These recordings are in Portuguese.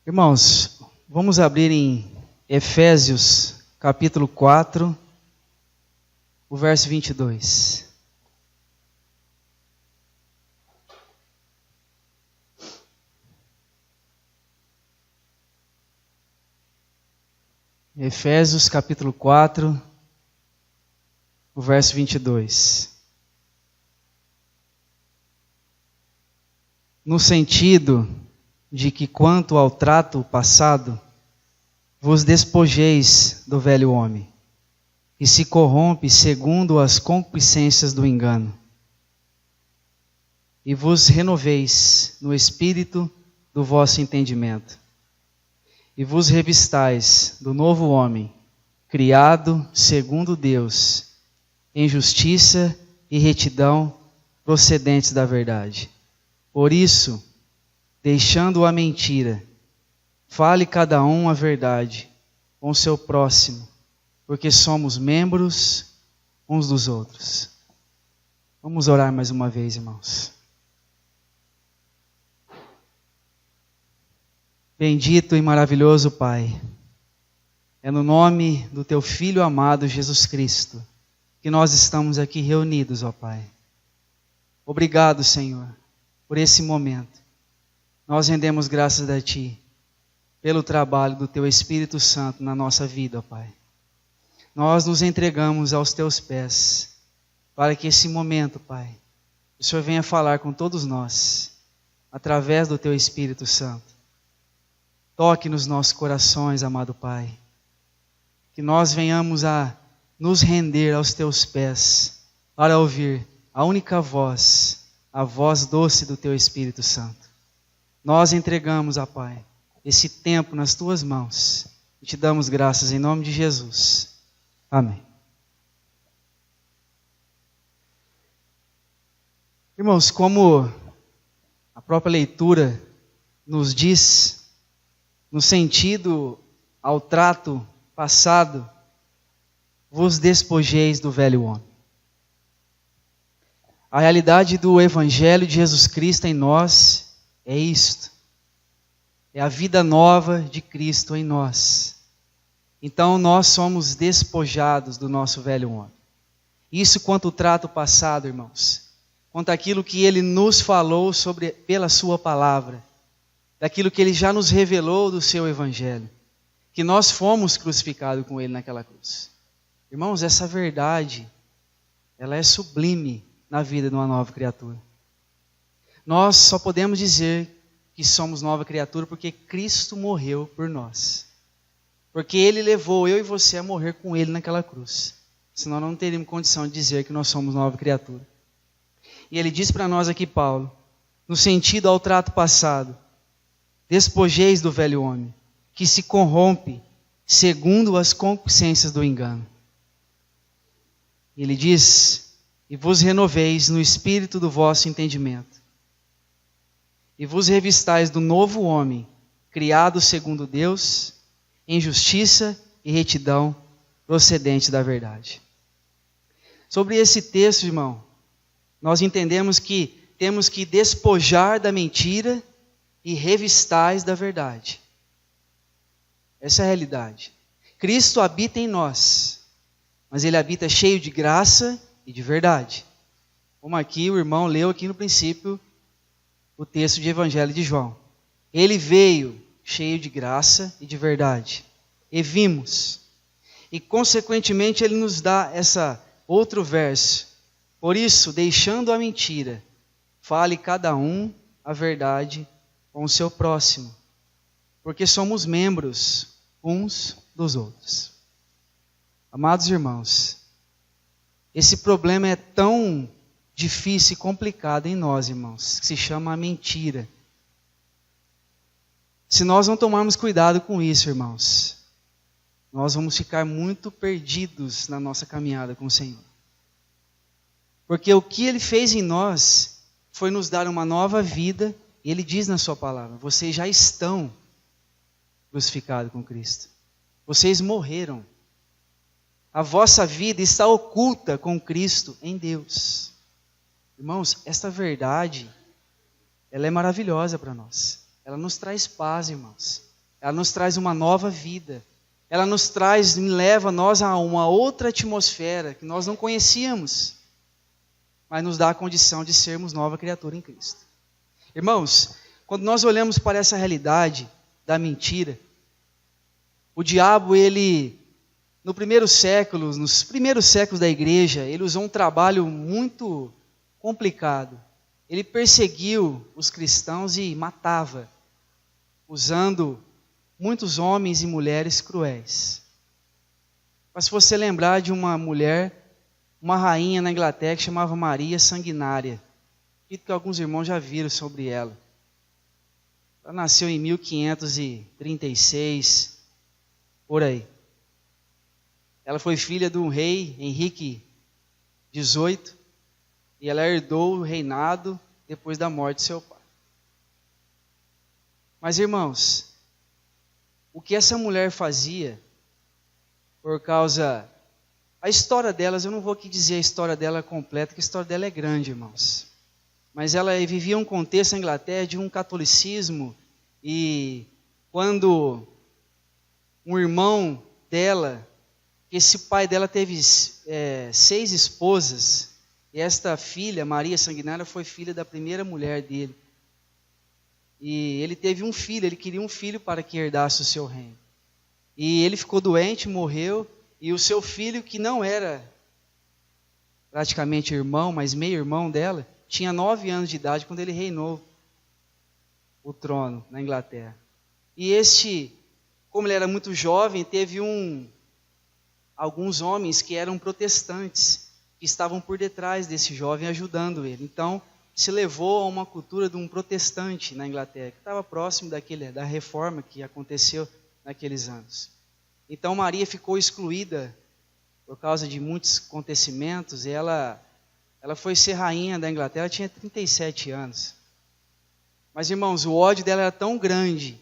Irmãos, vamos abrir em Efésios, capítulo 4, o verso 22. Efésios, capítulo 4, o verso 22. No sentido de que, quanto ao trato passado, vos despojeis do velho homem, que se corrompe segundo as concupiscências do engano, e vos renoveis no espírito do vosso entendimento, e vos revistais do novo homem, criado segundo Deus, em justiça e retidão procedentes da verdade. Por isso, deixando a mentira, fale cada um a verdade com o seu próximo, porque somos membros uns dos outros. Vamos orar mais uma vez, irmãos. Bendito e maravilhoso Pai, é no nome do Teu Filho amado Jesus Cristo que nós estamos aqui reunidos, ó Pai. Obrigado, Senhor, por esse momento. Nós rendemos graças a Ti pelo trabalho do Teu Espírito Santo na nossa vida, ó Pai. Nós nos entregamos aos Teus pés para que esse momento, Pai, o Senhor venha falar com todos nós através do Teu Espírito Santo. Toque nos nossos corações, amado Pai, que nós venhamos a nos render aos Teus pés para ouvir a única voz, a voz doce do Teu Espírito Santo. Nós entregamos, ó Pai, esse tempo nas Tuas mãos e Te damos graças em nome de Jesus. Amém. Irmãos, como a própria leitura nos diz, no sentido ao trato passado, vos despojeis do velho homem. A realidade do Evangelho de Jesus Cristo em nós é isto. É a vida nova de Cristo em nós. Então nós somos despojados do nosso velho homem. Isso quanto ao trato passado, irmãos. Quanto àquilo que Ele nos falou pela Sua palavra. Daquilo que Ele já nos revelou do Seu Evangelho. Que nós fomos crucificados com Ele naquela cruz. Irmãos, essa verdade, ela é sublime na vida de uma nova criatura. Nós só podemos dizer que somos nova criatura porque Cristo morreu por nós. Porque Ele levou eu e você a morrer com Ele naquela cruz. Senão não teríamos condição de dizer que nós somos nova criatura. E Ele diz para nós aqui, Paulo, no sentido ao trato passado, despojeis do velho homem, que se corrompe segundo as concupiscências do engano. Ele diz, e vos renoveis no espírito do vosso entendimento, e vos revistais do novo homem, criado segundo Deus, em justiça e retidão, procedente da verdade. Sobre esse texto, irmão, nós entendemos que temos que despojar da mentira e revistais da verdade. Essa é a realidade. Cristo habita em nós, mas Ele habita cheio de graça e de verdade. Como aqui o irmão leu aqui no princípio o texto de Evangelho de João. Ele veio cheio de graça e de verdade. E vimos. E consequentemente Ele nos dá essa outro verso. Por isso, deixando a mentira, fale cada um a verdade com o seu próximo, porque somos membros uns dos outros. Amados irmãos, esse problema é tão difícil e complicado em nós, irmãos, que se chama a mentira. Se nós não tomarmos cuidado com isso, irmãos, nós vamos ficar muito perdidos na nossa caminhada com o Senhor. Porque o que Ele fez em nós foi nos dar uma nova vida. E Ele diz na sua palavra, vocês já estão crucificados com Cristo. Vocês morreram. A vossa vida está oculta com Cristo em Deus. Irmãos, esta verdade, ela é maravilhosa para nós. Ela nos traz paz, irmãos. ela nos traz uma nova vida. Ela nos traz, leva nós a uma outra atmosfera que nós não conhecíamos, mas nos dá a condição de sermos nova criatura em Cristo. Irmãos, quando nós olhamos para essa realidade da mentira, o diabo, nos primeiros séculos da igreja, ele usou um trabalho muito complicado. Ele perseguiu os cristãos e matava, usando muitos homens e mulheres cruéis. Mas se você lembrar de uma mulher, uma rainha na Inglaterra que chamava Maria Sanguinária, acredito que alguns irmãos já viram sobre ela. Ela nasceu em 1536, por aí. Ela foi filha de um rei, Henrique XVIII, e ela herdou o reinado depois da morte de seu pai. Mas, irmãos, o que essa mulher fazia, por causa... A história delas, eu não vou aqui dizer a história dela completa, porque a história dela é grande, irmãos. Mas ela vivia um contexto na Inglaterra de um catolicismo, e quando um irmão dela, esse pai dela teve 6 esposas, e esta filha, Maria Sanguinária, foi filha da primeira mulher dele. E ele teve um filho, ele queria um filho para que herdasse o seu reino. E ele ficou doente, morreu, e o seu filho, que não era praticamente irmão, mas meio-irmão dela, tinha 9 anos de idade quando ele reinou o trono na Inglaterra. E como ele era muito jovem, teve alguns homens que eram protestantes, que estavam por detrás desse jovem, ajudando ele. Então, se levou a uma cultura de um protestante na Inglaterra, que estava próximo da reforma que aconteceu naqueles anos. Então, Maria ficou excluída por causa de muitos acontecimentos, e ela foi ser rainha da Inglaterra, ela tinha 37 anos. Mas, irmãos, o ódio dela era tão grande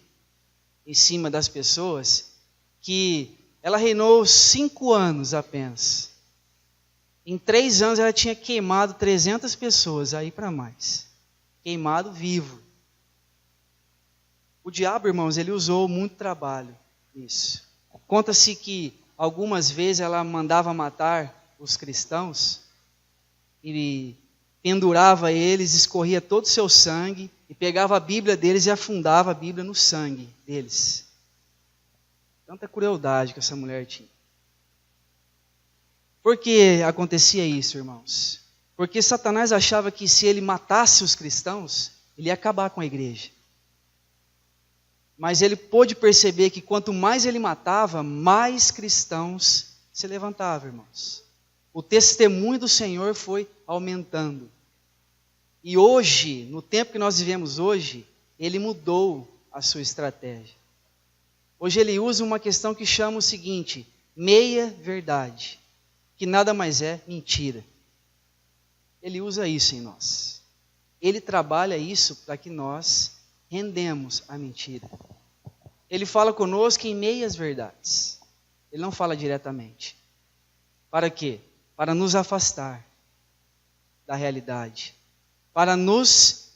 em cima das pessoas, que ela reinou 5 anos apenas. Em 3 anos ela tinha queimado 300 pessoas, aí para mais. Queimado vivo. O diabo, irmãos, ele usou muito trabalho nisso. Conta-se que algumas vezes ela mandava matar os cristãos, e pendurava eles, escorria todo o seu sangue, e pegava a Bíblia deles e afundava a Bíblia no sangue deles. Tanta crueldade que essa mulher tinha. Por que acontecia isso, irmãos? Porque Satanás achava que se ele matasse os cristãos, ele ia acabar com a igreja. Mas ele pôde perceber que quanto mais ele matava, mais cristãos se levantavam, irmãos. O testemunho do Senhor foi aumentando. E hoje, no tempo que nós vivemos hoje, ele mudou a sua estratégia. Hoje ele usa uma questão que chama o seguinte: meia-verdade, que nada mais é mentira. Ele usa isso em nós. Ele trabalha isso para que nós rendemos a mentira. Ele fala conosco em meias-verdades. Ele não fala diretamente. Para quê? Para nos afastar da realidade. Para nos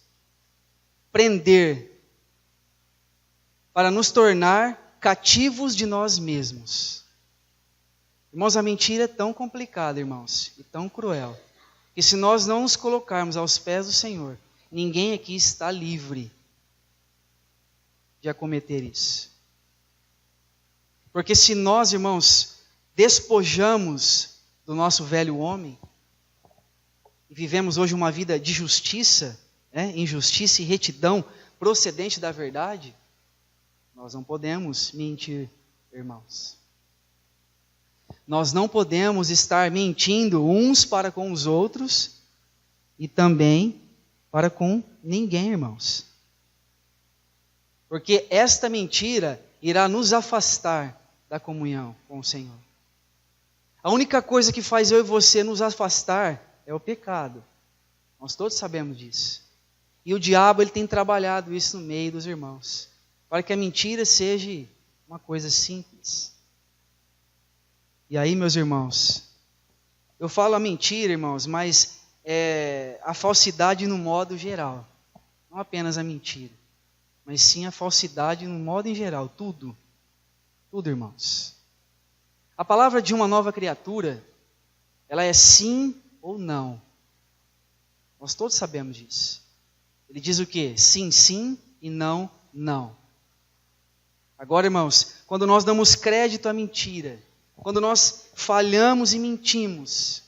prender. Para nos tornar cativos de nós mesmos. Irmãos, a mentira é tão complicada, irmãos, e tão cruel, que se nós não nos colocarmos aos pés do Senhor, ninguém aqui está livre de acometer isso. Porque se nós, irmãos, despojamos do nosso velho homem, e vivemos hoje uma vida de justiça, injustiça e retidão procedente da verdade, nós não podemos mentir, irmãos. Nós não podemos estar mentindo uns para com os outros e também para com ninguém, irmãos. Porque esta mentira irá nos afastar da comunhão com o Senhor. A única coisa que faz eu e você nos afastar é o pecado. Nós todos sabemos disso. E o diabo, ele tem trabalhado isso no meio dos irmãos, para que a mentira seja uma coisa simples. E aí, meus irmãos, eu falo a mentira, irmãos, mas a falsidade no modo geral, não apenas a mentira. mas sim a falsidade no modo em geral, tudo. Tudo, irmãos. A palavra de uma nova criatura, ela é sim ou não. Nós todos sabemos disso. Ele diz o quê? Sim, sim e não, não. Agora, irmãos, quando nós damos crédito à mentira, quando nós falhamos e mentimos,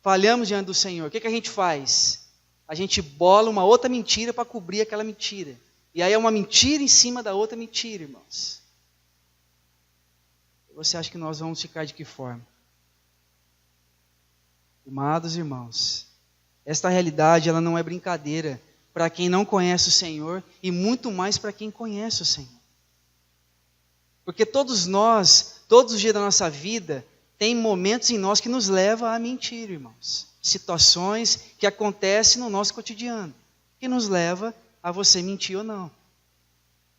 falhamos diante do Senhor, o que a gente faz? A gente bola uma outra mentira para cobrir aquela mentira. E aí é uma mentira em cima da outra mentira, irmãos. Você acha que nós vamos ficar de que forma? Amados irmãos, esta realidade ela não é brincadeira para quem não conhece o Senhor e muito mais para quem conhece o Senhor. Porque todos nós, todos os dias da nossa vida, tem momentos em nós que nos levam a mentir, irmãos. Situações que acontecem no nosso cotidiano, que nos leva a você mentir ou não.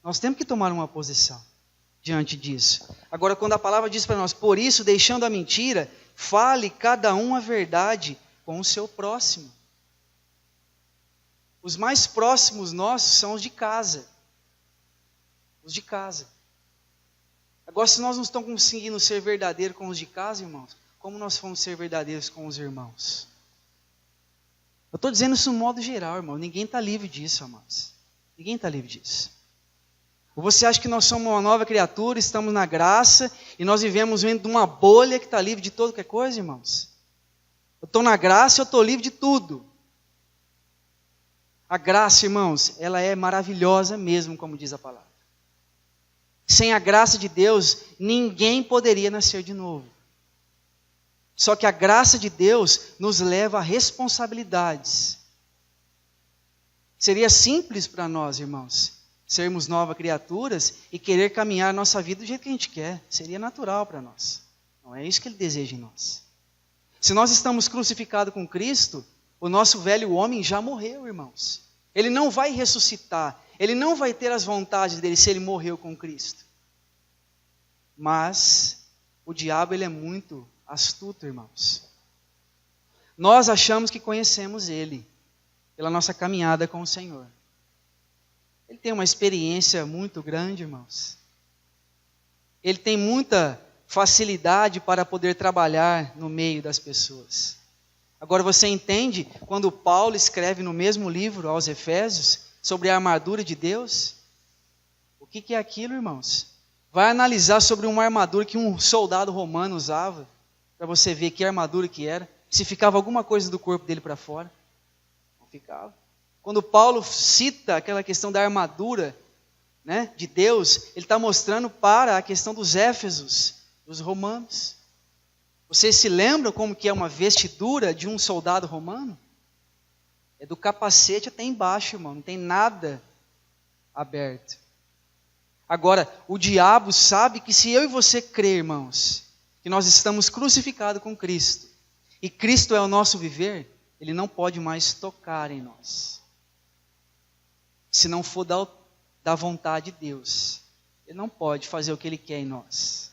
Nós temos que tomar uma posição diante disso. Agora, quando a palavra diz para nós, por isso, deixando a mentira, fale cada um a verdade com o seu próximo. Os mais próximos nossos são os de casa. Os de casa. Agora, se nós não estamos conseguindo ser verdadeiros com os de casa, irmãos, como nós vamos ser verdadeiros com os irmãos? Eu estou dizendo isso no modo geral, irmão. Ninguém está livre disso, amados. Ninguém está livre disso. Ou você acha que nós somos uma nova criatura, estamos na graça, e nós vivemos dentro de uma bolha que está livre de toda qualquer coisa, irmãos? Eu estou na graça e eu estou livre de tudo. A graça, irmãos, ela é maravilhosa mesmo, como diz a palavra. Sem a graça de Deus, ninguém poderia nascer de novo. Só que a graça de Deus nos leva a responsabilidades. Seria simples para nós, irmãos, sermos novas criaturas e querer caminhar a nossa vida do jeito que a gente quer. Seria natural para nós. Não é isso que Ele deseja em nós. Se nós estamos crucificados com Cristo, o nosso velho homem já morreu, irmãos. Ele não vai ressuscitar. Ele não vai ter as vontades dele se ele morreu com Cristo. Mas o diabo ele é muito astuto, irmãos. Nós achamos que conhecemos ele pela nossa caminhada com o Senhor. Ele tem uma experiência muito grande, irmãos. Ele tem muita facilidade para poder trabalhar no meio das pessoas. Agora você entende quando Paulo escreve no mesmo livro aos Efésios sobre a armadura de Deus? O que é aquilo, irmãos? Vai analisar sobre uma armadura que um soldado romano usava, para você ver que armadura que era, se ficava alguma coisa do corpo dele para fora. Não ficava. Quando Paulo cita aquela questão da armadura, né, de Deus, ele está mostrando para a questão dos Éfesos, dos romanos. Vocês se lembram como que é uma vestidura de um soldado romano? É do capacete até embaixo, irmão, não tem nada aberto. Agora, o diabo sabe que se eu e você crer, irmãos, que nós estamos crucificados com Cristo, e Cristo é o nosso viver, ele não pode mais tocar em nós. Se não for da vontade de Deus, ele não pode fazer o que ele quer em nós.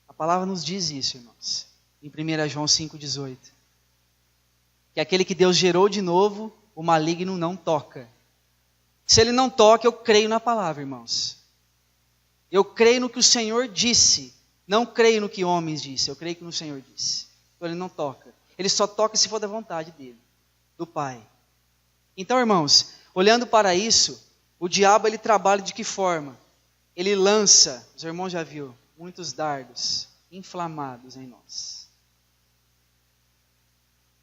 A palavra nos diz isso, irmãos, em 1 João 5,18. Que aquele que Deus gerou de novo, o maligno não toca. Se ele não toca, eu creio na palavra, irmãos. Eu creio no que o Senhor disse. Não creio no que homens disse, eu creio que no Senhor disse. Então ele não toca. Ele só toca se for da vontade dele, do Pai. Então, irmãos, olhando para isso, o diabo ele trabalha de que forma? Ele lança, os irmãos já viram, muitos dardos inflamados em nós.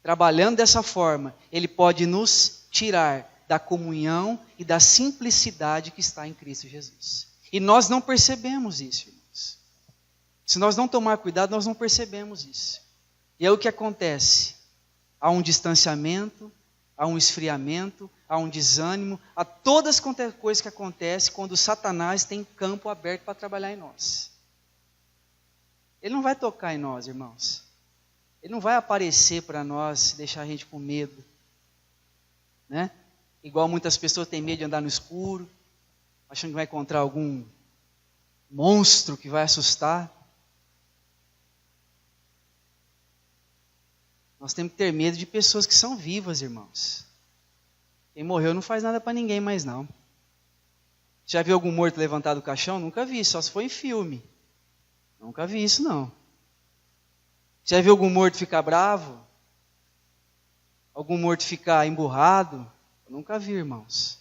Trabalhando dessa forma, ele pode nos tirar da comunhão e da simplicidade que está em Cristo Jesus. E nós não percebemos isso, irmãos. Se nós não tomar cuidado, nós não percebemos isso. E é o que acontece. Há um distanciamento, há um esfriamento, há um desânimo, há todas as coisas que acontecem quando Satanás tem campo aberto para trabalhar em nós. Ele não vai tocar em nós, irmãos. Ele não vai aparecer para nós, deixar a gente com medo. Né? Igual muitas pessoas têm medo de andar no escuro, achando que vai encontrar algum monstro que vai assustar. Nós temos que ter medo de pessoas que são vivas, irmãos. Quem morreu não faz nada para ninguém mais não. Já viu algum morto levantado do caixão? Nunca vi, só se foi em filme. Nunca vi isso não. Já viu algum morto ficar bravo? Algum morto ficar emburrado? Eu nunca vi, irmãos.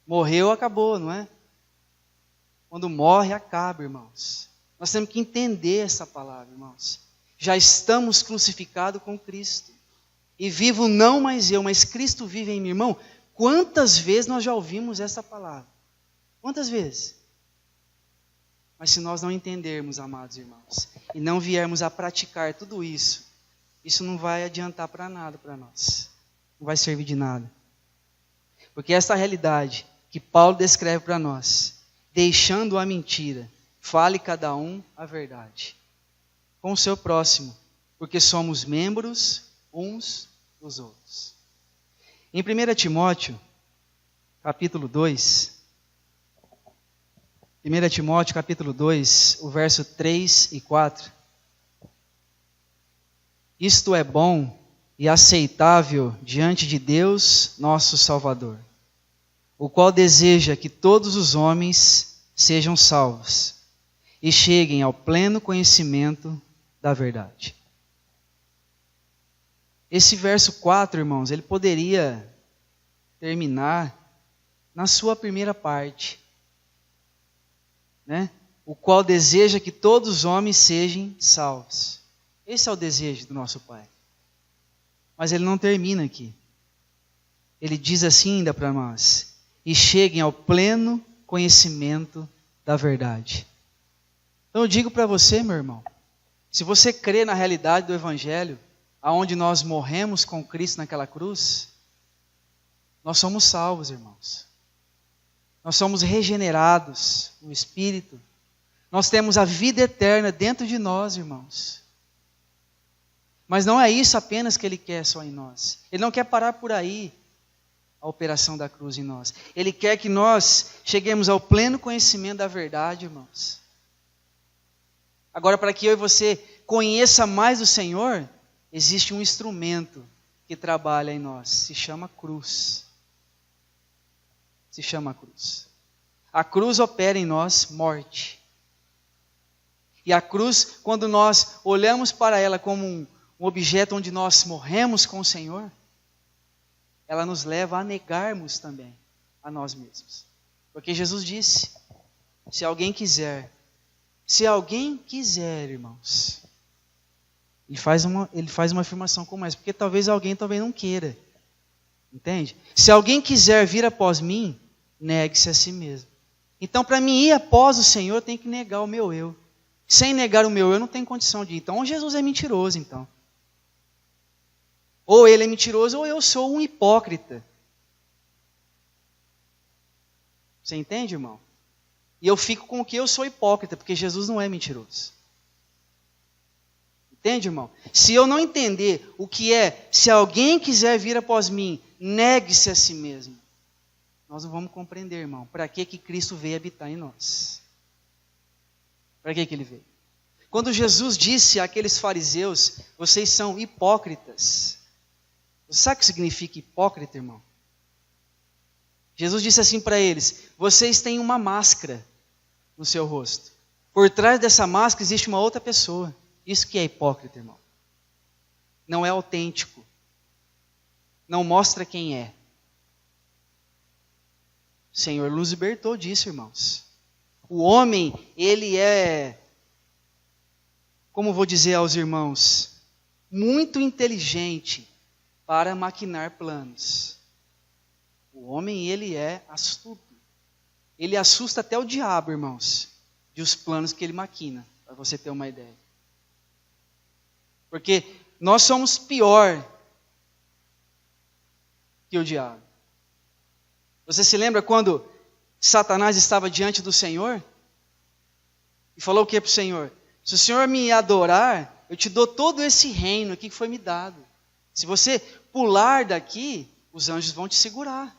Morreu, acabou, não é? Quando morre, acaba, irmãos. Nós temos que entender essa palavra, irmãos. Já estamos crucificados com Cristo. E vivo não mais eu, mas Cristo vive em mim. Irmão, quantas vezes nós já ouvimos essa palavra? Quantas vezes? Mas se nós não entendermos, amados irmãos, e não viermos a praticar tudo isso, isso não vai adiantar para nada para nós. Não vai servir de nada. Porque essa realidade que Paulo descreve para nós, deixando a mentira, fale cada um a verdade com o seu próximo, porque somos membros uns dos outros. Em 1 Timóteo, capítulo 2, 1 Timóteo, capítulo 2, o verso 3 e 4. Isto é bom e aceitável diante de Deus, nosso Salvador, o qual deseja que todos os homens sejam salvos e cheguem ao pleno conhecimento da verdade. Esse verso 4, irmãos, ele poderia terminar na sua primeira parte, né? O qual deseja que todos os homens sejam salvos. Esse é o desejo do nosso Pai. Mas ele não termina aqui. Ele diz assim ainda para nós: e cheguem ao pleno conhecimento da verdade. Então eu digo para você, meu irmão, se você crê na realidade do Evangelho, aonde nós morremos com Cristo naquela cruz, nós somos salvos, irmãos. Nós somos regenerados no Espírito. Nós temos a vida eterna dentro de nós, irmãos. Mas não é isso apenas que Ele quer só em nós. Ele não quer parar por aí a operação da cruz em nós. Ele quer que nós cheguemos ao pleno conhecimento da verdade, irmãos. Agora, para que eu e você conheça mais o Senhor, existe um instrumento que trabalha em nós. Se chama cruz. Se chama cruz. A cruz opera em nós morte. E a cruz, quando nós olhamos para ela como um objeto onde nós morremos com o Senhor, ela nos leva a negarmos também a nós mesmos. Porque Jesus disse, se alguém quiser, irmãos, ele faz uma afirmação como essa, porque talvez alguém também não queira. Entende? Se alguém quiser vir após mim, negue-se a si mesmo. Então, para mim ir após o Senhor, eu tenho que negar o meu eu. Sem negar o meu eu, não tenho condição de ir. Então, Jesus é mentiroso, então. Ou ele é mentiroso, ou eu sou um hipócrita. Você entende, irmão? E eu fico com o que eu sou hipócrita, porque Jesus não é mentiroso. Entende, irmão? Se eu não entender o que é, se alguém quiser vir após mim, negue-se a si mesmo. Nós não vamos compreender, irmão, para que Cristo veio habitar em nós. Para que Ele veio? Quando Jesus disse àqueles fariseus, vocês são hipócritas. Você sabe o que significa hipócrita, irmão? Jesus disse assim para eles, vocês têm uma máscara no seu rosto. Por trás dessa máscara existe uma outra pessoa. Isso que é hipócrita, irmão. Não é autêntico. Não mostra quem é. O Senhor nos libertou disso, irmãos. O homem, ele é, como vou dizer aos irmãos, muito inteligente para maquinar planos. O homem, ele é astuto. Ele assusta até o diabo, irmãos, de os planos que ele maquina, para você ter uma ideia. Porque nós somos pior que o diabo. Você se lembra quando Satanás estava diante do Senhor? E falou o que para o Senhor? Se o Senhor me adorar, eu te dou todo esse reino aqui que foi me dado. Se você pular daqui, os anjos vão te segurar.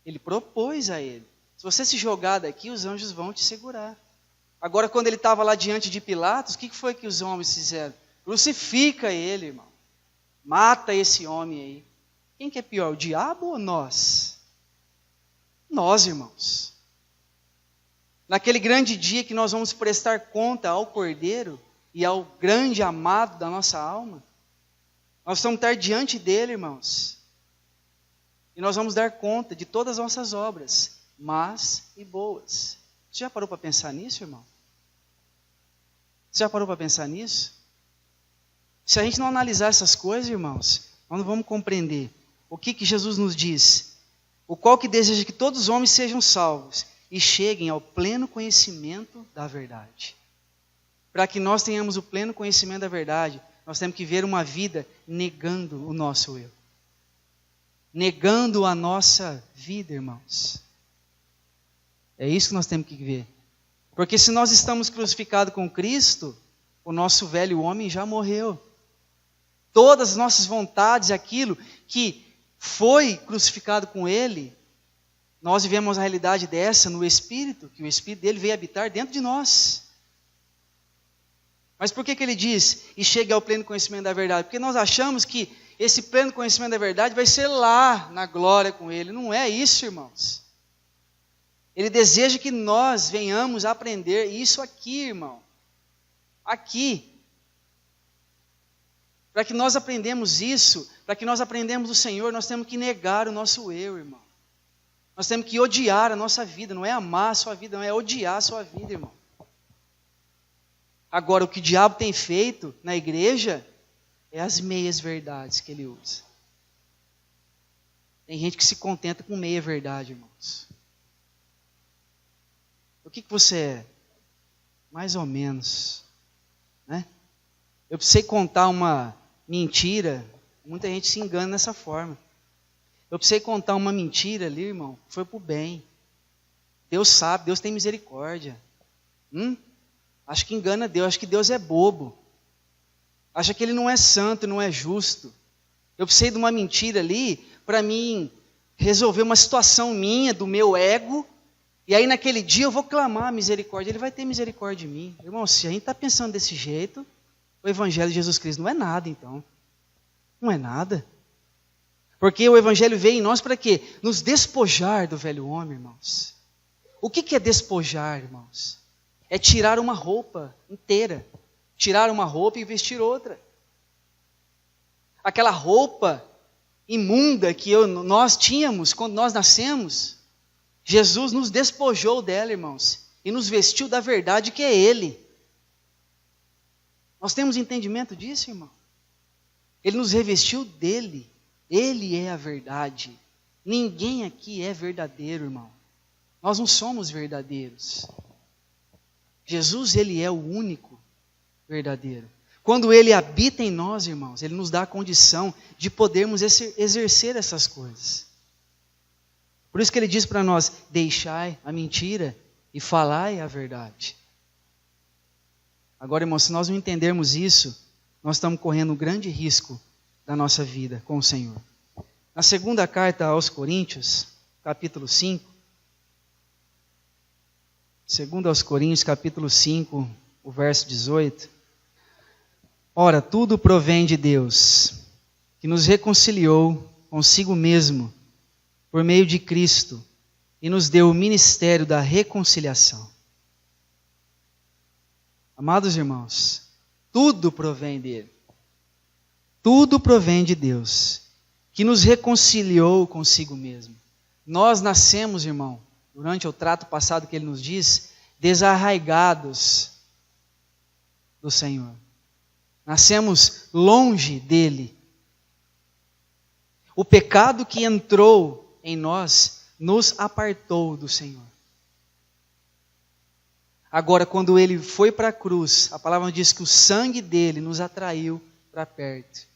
Ele propôs a ele. Se você se jogar daqui, os anjos vão te segurar. Agora, quando ele estava lá diante de Pilatos, o que foi que os homens fizeram? Crucifica ele, irmão. Mata esse homem aí. Quem que é pior, o diabo ou nós? Nós, irmãos. Naquele grande dia que nós vamos prestar conta ao Cordeiro e ao grande amado da nossa alma, nós vamos estar diante dele, irmãos. E nós vamos dar conta de todas as nossas obras, más e boas. Você já parou para pensar nisso, irmão? Você já parou para pensar nisso? Se a gente não analisar essas coisas, irmãos, nós não vamos compreender o que Jesus nos diz. O qual que deseja que todos os homens sejam salvos e cheguem ao pleno conhecimento da verdade. Para que nós tenhamos o pleno conhecimento da verdade, nós temos que ver uma vida negando o nosso eu. Negando a nossa vida, irmãos. É isso que nós temos que ver. Porque se nós estamos crucificados com Cristo, o nosso velho homem já morreu. Todas as nossas vontades, aquilo que foi crucificado com Ele, nós vivemos a realidade dessa no Espírito, que o Espírito dele veio habitar dentro de nós. Mas por que ele diz, e chegue ao pleno conhecimento da verdade? Porque nós achamos que esse pleno conhecimento da verdade vai ser lá, na glória com Ele. Não é isso, irmãos. Ele deseja que nós venhamos a aprender isso aqui, irmão. Aqui. Para que nós aprendamos isso, para que nós aprendamos do Senhor, nós temos que negar o nosso eu, irmão. Nós temos que odiar a nossa vida, não é amar a sua vida, não é odiar a sua vida, irmão. Agora, o que o diabo tem feito na igreja é as meias verdades que ele usa. Tem gente que se contenta com meia verdade, irmãos. O que você é? Mais ou menos, né? Eu precisei contar uma mentira, muita gente se engana nessa forma. Eu precisei contar uma mentira ali, irmão, foi para o bem. Deus sabe, Deus tem misericórdia. Acho que engana Deus, acho que Deus é bobo. Acha que Ele não é santo, não é justo. Eu precisei de uma mentira ali para mim resolver uma situação minha, do meu ego. E aí naquele dia eu vou clamar a misericórdia. Ele vai ter misericórdia de mim. Irmão, se a gente está pensando desse jeito, o Evangelho de Jesus Cristo não é nada, então. Não é nada. Porque o Evangelho veio em nós para quê? Nos despojar do velho homem, irmãos. O que é despojar, irmãos? É tirar uma roupa inteira. Tirar uma roupa e vestir outra. Aquela roupa imunda que nós tínhamos quando nós nascemos, Jesus nos despojou dela, irmãos, e nos vestiu da verdade que é Ele. Nós temos entendimento disso, irmão? Ele nos revestiu dele. Ele é a verdade. Ninguém aqui é verdadeiro, irmão. Nós não somos verdadeiros. Jesus, Ele é o único verdadeiro. Quando Ele habita em nós, irmãos, Ele nos dá a condição de podermos exercer essas coisas. Por isso que Ele diz para nós, deixai a mentira e falai a verdade. Agora, irmãos, se nós não entendermos isso, nós estamos correndo um grande risco da nossa vida com o Senhor. Na segunda carta aos Coríntios, capítulo 5, 2 aos Coríntios, capítulo 5, o verso 18. Ora, tudo provém de Deus, que nos reconciliou consigo mesmo, por meio de Cristo, e nos deu o ministério da reconciliação. Amados irmãos, tudo provém dele. Tudo provém de Deus, que nos reconciliou consigo mesmo. Nós nascemos, irmão, durante o trato passado que ele nos diz, desarraigados do Senhor. Nascemos longe dele. O pecado que entrou em nós nos apartou do Senhor. Agora, quando ele foi para a cruz, a palavra diz que o sangue dele nos atraiu para perto.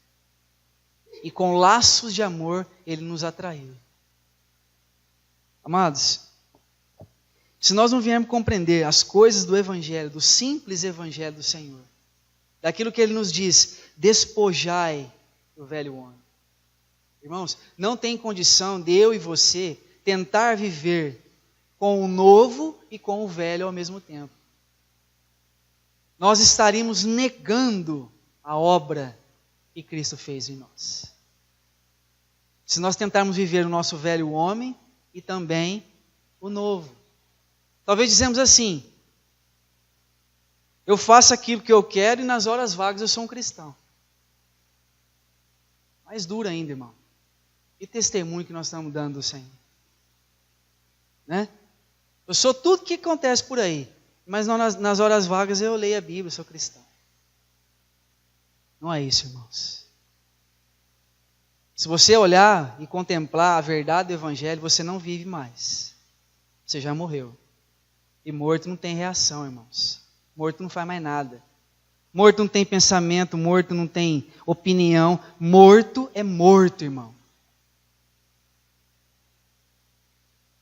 E com laços de amor, ele nos atraiu. Amados, se nós não viermos compreender as coisas do Evangelho, do simples Evangelho do Senhor, daquilo que ele nos diz, despojai o velho homem. Irmãos, não tem condição de eu e você tentar viver com o novo e com o velho ao mesmo tempo. Nós estaríamos negando a obra que Cristo fez em nós. Se nós tentarmos viver o nosso velho homem e também o novo. Talvez dizemos assim: eu faço aquilo que eu quero e nas horas vagas eu sou um cristão. Mais duro ainda, irmão. Que testemunho que nós estamos dando do Senhor. Né? Eu sou tudo que acontece por aí, mas nas horas vagas eu leio a Bíblia, eu sou cristão. Não é isso, irmãos. Se você olhar e contemplar a verdade do Evangelho, você não vive mais. Você já morreu. E morto não tem reação, irmãos. Morto não faz mais nada. Morto não tem pensamento, morto não tem opinião. Morto é morto, irmão.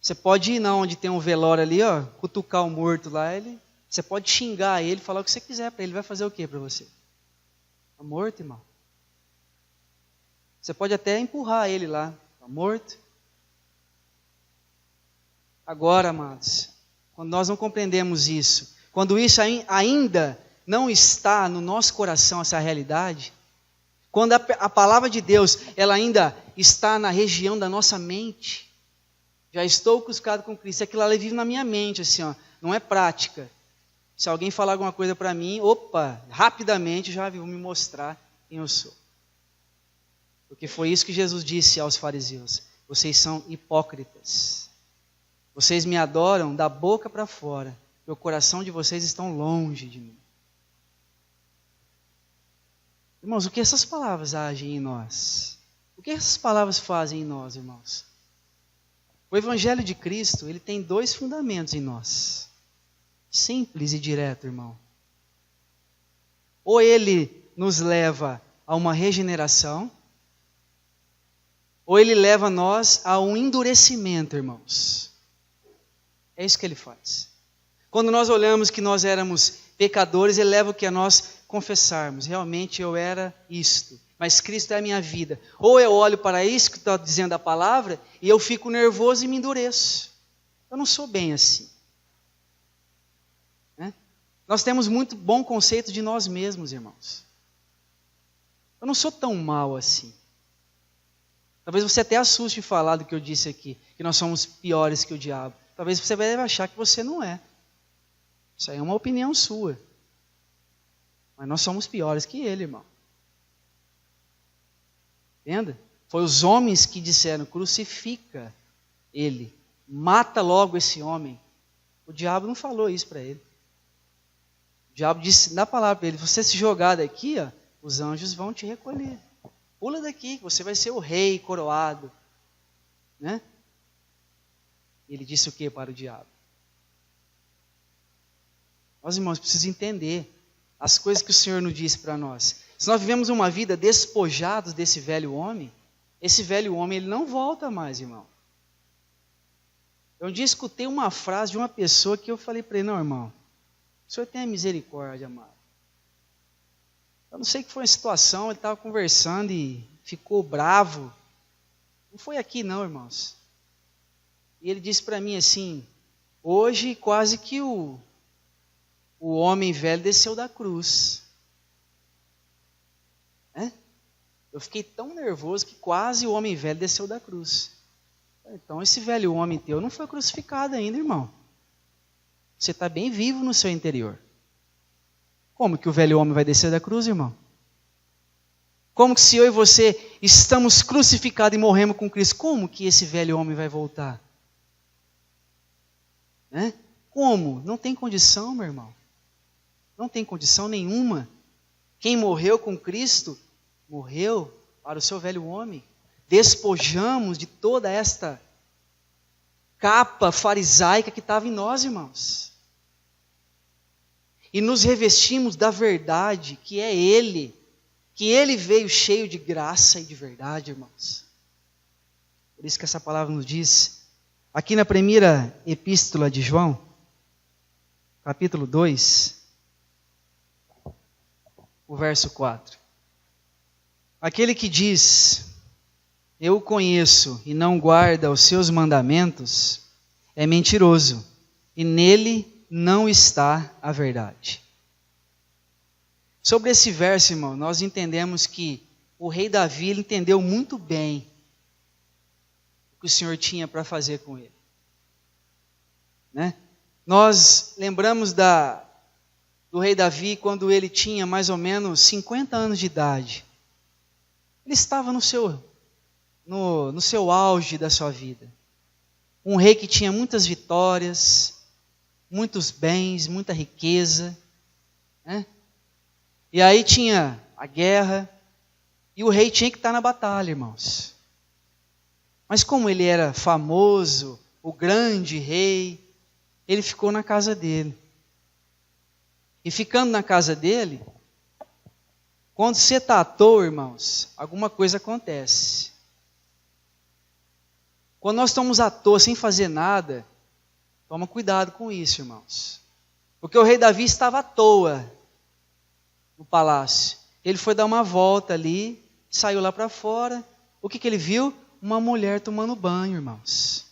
Você pode ir na onde tem um velório ali, ó, cutucar o morto lá, você pode xingar ele, falar o que você quiser para ele, ele vai fazer o que para você? Está morto, irmão. Você pode até empurrar ele lá, está morto. Agora, amados, quando nós não compreendemos isso, quando isso ainda não está no nosso coração, essa realidade, quando a palavra de Deus, ela ainda está na região da nossa mente, já estou crucificado com Cristo, aquilo ali vive na minha mente, assim, ó, não é prática. Se alguém falar alguma coisa para mim, rapidamente já vou me mostrar quem eu sou. Porque foi isso que Jesus disse aos fariseus: vocês são hipócritas. Vocês me adoram da boca para fora, e o coração de vocês estão longe de mim. Irmãos, o que essas palavras agem em nós? O que essas palavras fazem em nós, irmãos? O Evangelho de Cristo, ele tem 2 fundamentos em nós. Simples e direto, irmão. Ou ele nos leva a uma regeneração, ou ele leva nós a um endurecimento, irmãos. É isso que ele faz. Quando nós olhamos que nós éramos pecadores, ele leva o que a nós confessarmos. Realmente eu era isto, mas Cristo é a minha vida. Ou eu olho para isso que está dizendo a palavra e eu fico nervoso e me endureço. Eu não sou bem assim. Né? Nós temos muito bom conceito de nós mesmos, irmãos. Eu não sou tão mal assim. Talvez você até assuste de falar do que eu disse aqui, que nós somos piores que o diabo. Talvez você deve achar que você não é. Isso aí é uma opinião sua. Mas nós somos piores que ele, irmão. Entenda? Foi os homens que disseram: crucifica ele, mata logo esse homem. O diabo não falou isso para ele. O diabo disse na palavra para ele: você se jogar daqui, ó, os anjos vão te recolher. Pula daqui, você vai ser o rei coroado. Né? Ele disse o que para o diabo? Nós, irmãos, precisamos entender as coisas que o Senhor nos disse para nós. Se nós vivemos uma vida despojados desse velho homem, esse velho homem ele não volta mais, irmão. Eu um dia escutei uma frase de uma pessoa que eu falei para ele: não, irmão, o Senhor tenha misericórdia, amado. Eu não sei o que foi a situação, ele estava conversando e ficou bravo. Não foi aqui não, irmãos. E ele disse para mim assim: hoje quase que o homem velho desceu da cruz. Eu fiquei tão nervoso que quase o homem velho desceu da cruz. Então esse velho homem teu não foi crucificado ainda, irmão. Você está bem vivo no seu interior. Como que o velho homem vai descer da cruz, irmão? Como que se eu e você estamos crucificados e morremos com Cristo, como que esse velho homem vai voltar? Né? Como? Não tem condição, meu irmão. Não tem condição nenhuma. Quem morreu com Cristo, morreu para o seu velho homem. Despojamos de toda esta capa farisaica que estava em nós, irmãos. E nos revestimos da verdade, que é Ele. Que Ele veio cheio de graça e de verdade, irmãos. Por isso que essa palavra nos diz, aqui na primeira epístola de João, capítulo 2, o verso 4. Aquele que diz: eu o conheço e não guarda os seus mandamentos, é mentiroso, e nele não está a verdade. Sobre esse verso, irmão, nós entendemos que o rei Davi ele entendeu muito bem que o Senhor tinha para fazer com ele. Né? Nós lembramos do rei Davi quando ele tinha mais ou menos 50 anos de idade. Ele estava no seu auge da sua vida. Um rei que tinha muitas vitórias, muitos bens, muita riqueza. Né? E aí tinha a guerra, e o rei tinha que estar na batalha, irmãos. Mas como ele era famoso, o grande rei, ele ficou na casa dele. E ficando na casa dele, quando você está à toa, irmãos, alguma coisa acontece. Quando nós estamos à toa, sem fazer nada, toma cuidado com isso, irmãos. Porque o rei Davi estava à toa no palácio. Ele foi dar uma volta ali, saiu lá para fora. O que ele viu? Uma mulher tomando banho, irmãos.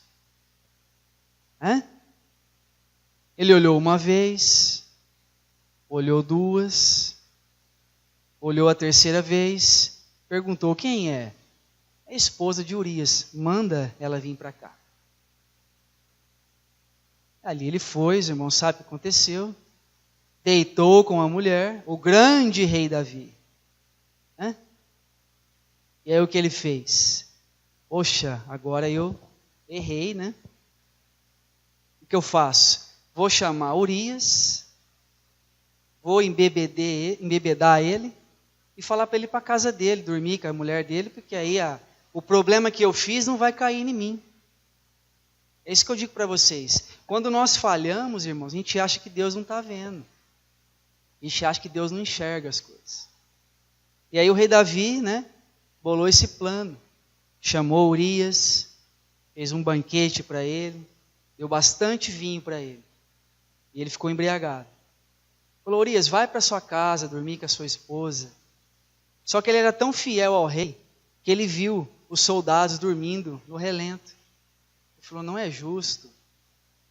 Ele olhou uma vez, olhou duas, olhou a terceira vez, perguntou: quem é? É a esposa de Urias, manda ela vir para cá. Ali ele foi, os irmãos sabem o que aconteceu, deitou com a mulher, o grande rei Davi. E aí o que ele fez? Poxa, agora eu errei, né? O que eu faço? Vou chamar Urias, vou embebedar ele e falar para ele ir para a casa dele, dormir com a mulher dele, porque aí o problema que eu fiz não vai cair em mim. É isso que eu digo para vocês. Quando nós falhamos, irmãos, a gente acha que Deus não está vendo. A gente acha que Deus não enxerga as coisas. E aí o rei Davi, né, bolou esse plano. Chamou Urias, fez um banquete para ele, deu bastante vinho para ele. E ele ficou embriagado. Falou: Urias, vai para sua casa dormir com a sua esposa. Só que ele era tão fiel ao rei que ele viu os soldados dormindo no relento. Ele falou: não é justo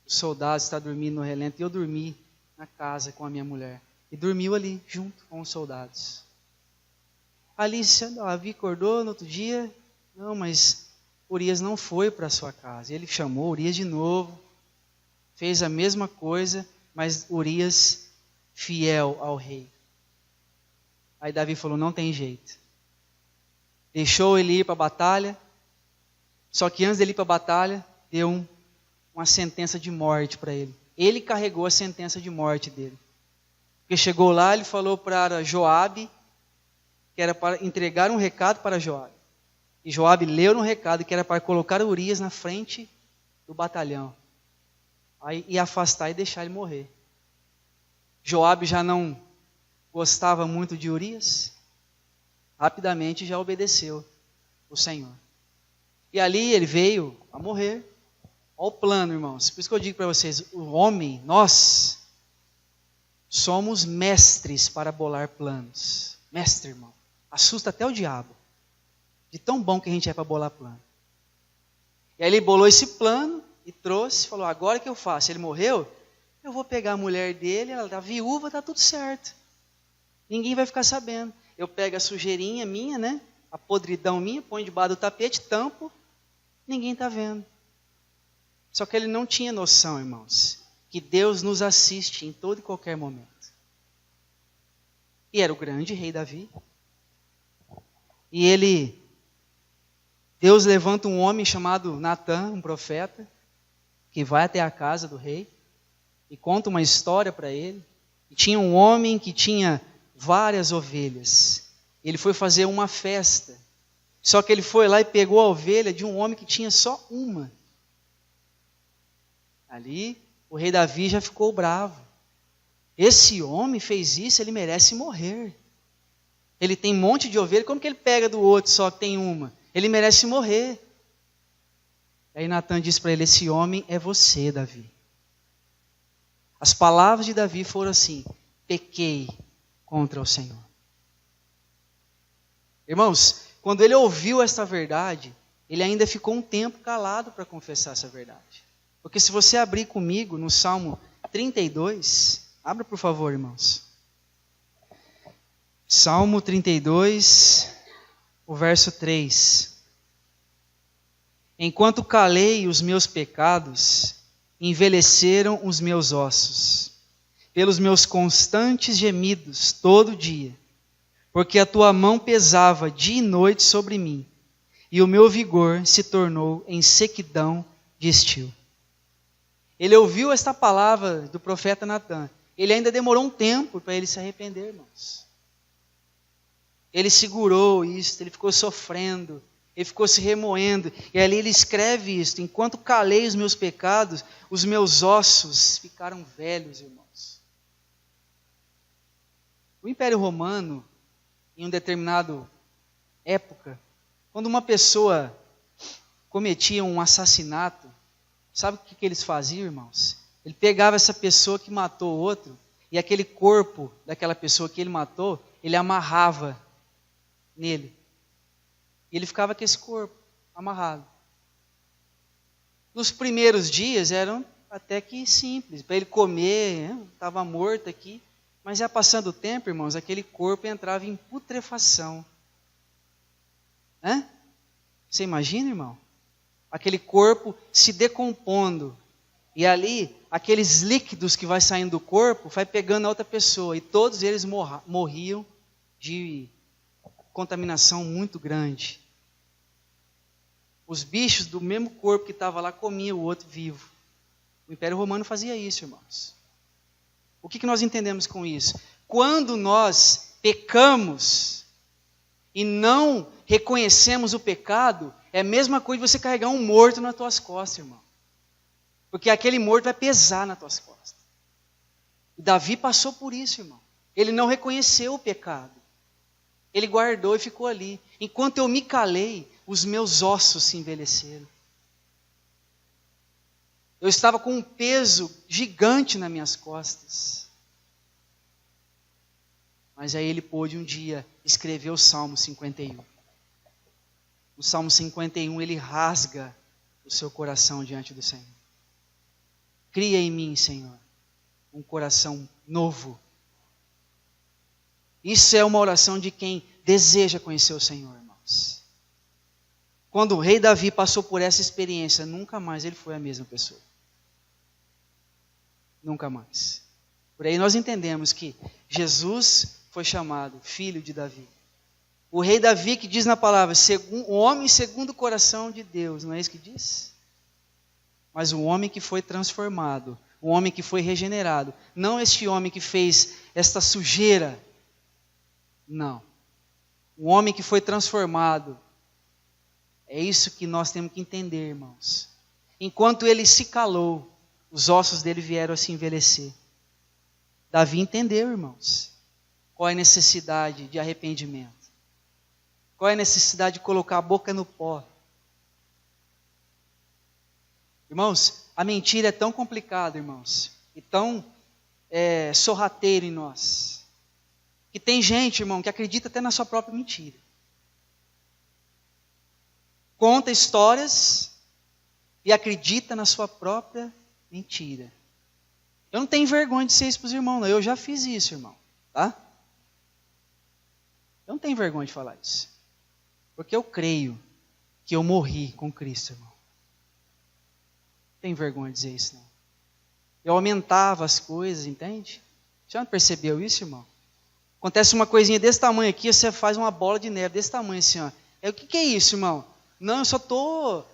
os soldados estar dormindo no relento e eu dormi na casa com a minha mulher. E dormiu ali junto com os soldados. Ali Davi acordou no outro dia. Não, mas Urias não foi para a sua casa. Ele chamou Urias de novo, fez a mesma coisa, mas Urias fiel ao rei. Aí Davi falou: não tem jeito. Deixou ele ir para a batalha, só que antes dele ir para a batalha, deu uma sentença de morte para ele. Ele carregou a sentença de morte dele. Porque chegou lá, ele falou para Joabe, que era para entregar um recado para Joabe. E Joabe leu no recado que era para colocar Urias na frente do batalhão. Aí ia afastar e deixar ele morrer. Joabe já não gostava muito de Urias. Rapidamente já obedeceu o Senhor. E ali ele veio a morrer. Olha o plano, irmãos. Por isso que eu digo para vocês, o homem, nós, somos mestres para bolar planos. Mestre, irmão. Assusta até o diabo. De tão bom que a gente é para bolar plano. E aí ele bolou esse plano e trouxe, falou: agora o que eu faço? Ele morreu, eu vou pegar a mulher dele, ela está viúva, está tudo certo. Ninguém vai ficar sabendo. Eu pego a sujeirinha minha, né? A podridão minha, ponho debaixo do tapete, tampo, ninguém está vendo. Só que ele não tinha noção, irmãos, que Deus nos assiste em todo e qualquer momento. E era o grande rei Davi. E Deus levanta um homem chamado Natã, um profeta, que vai até a casa do rei e conta uma história para ele. E tinha um homem que tinha várias ovelhas. Ele foi fazer uma festa. Só que ele foi lá e pegou a ovelha de um homem que tinha só uma. Ali, o rei Davi já ficou bravo. Esse homem fez isso, ele merece morrer. Ele tem um monte de ovelha, como que ele pega do outro só que tem uma? Ele merece morrer. Aí Natã disse para ele: esse homem é você, Davi. As palavras de Davi foram assim: pequei contra o Senhor. Irmãos, quando ele ouviu esta verdade, ele ainda ficou um tempo calado para confessar essa verdade. Porque se você abrir comigo no Salmo 32, abra por favor, irmãos. Salmo 32, o verso 3. Enquanto calei os meus pecados, envelheceram os meus ossos, pelos meus constantes gemidos todo dia, porque a tua mão pesava dia e noite sobre mim, e o meu vigor se tornou em sequidão de estio. Ele ouviu esta palavra do profeta Natã. Ele ainda demorou um tempo para ele se arrepender, irmãos. Ele segurou isso, ele ficou sofrendo, ele ficou se remoendo. E ali ele escreve isso: enquanto calei os meus pecados, os meus ossos ficaram velhos, irmãos. O Império Romano, em uma determinada época, quando uma pessoa cometia um assassinato, sabe o que eles faziam, irmãos? Ele pegava essa pessoa que matou o outro, e aquele corpo daquela pessoa que ele matou, ele amarrava nele. E ele ficava com esse corpo amarrado. Nos primeiros dias eram até que simples, para ele comer, estava morto aqui. Mas já passando o tempo, irmãos, aquele corpo entrava em putrefação. Você imagina, irmão? Aquele corpo se decompondo. E ali, aqueles líquidos que vai saindo do corpo, vai pegando a outra pessoa. E todos eles morriam de contaminação muito grande. Os bichos do mesmo corpo que estava lá comiam o outro vivo. O Império Romano fazia isso, irmãos. O que nós entendemos com isso? Quando nós pecamos e não reconhecemos o pecado, é a mesma coisa de você carregar um morto nas tuas costas, irmão. Porque aquele morto vai pesar nas tuas costas. E Davi passou por isso, irmão. Ele não reconheceu o pecado. Ele guardou e ficou ali. Enquanto eu me calei, os meus ossos se envelheceram. Eu estava com um peso gigante nas minhas costas. Mas aí ele pôde um dia escrever o Salmo 51. O Salmo 51, ele rasga o seu coração diante do Senhor. Cria em mim, Senhor, um coração novo. Isso é uma oração de quem deseja conhecer o Senhor, irmãos. Quando o rei Davi passou por essa experiência, nunca mais ele foi a mesma pessoa. Nunca mais. Por aí nós entendemos que Jesus foi chamado filho de Davi. O rei Davi, que diz na palavra, o homem segundo o coração de Deus, não é isso que diz? Mas o homem que foi transformado, o homem que foi regenerado, não este homem que fez esta sujeira, não. O homem que foi transformado, é isso que nós temos que entender, irmãos. Enquanto ele se calou, os ossos dele vieram a se envelhecer. Davi entendeu, irmãos, qual é a necessidade de arrependimento. Qual é a necessidade de colocar a boca no pó. Irmãos, a mentira é tão complicada, irmãos, e tão sorrateira em nós, que tem gente, irmão, que acredita até na sua própria mentira. Conta histórias e acredita na sua própria mentira. Eu não tenho vergonha de ser isso para os irmãos, não. Eu já fiz isso, irmão. Tá? Eu não tenho vergonha de falar isso. Porque eu creio que eu morri com Cristo, irmão. Não tenho vergonha de dizer isso, não. Eu aumentava as coisas, entende? Já percebeu isso, irmão? Acontece uma coisinha desse tamanho aqui, você faz uma bola de neve desse tamanho assim, ó. O que é isso, irmão? Não, eu só estou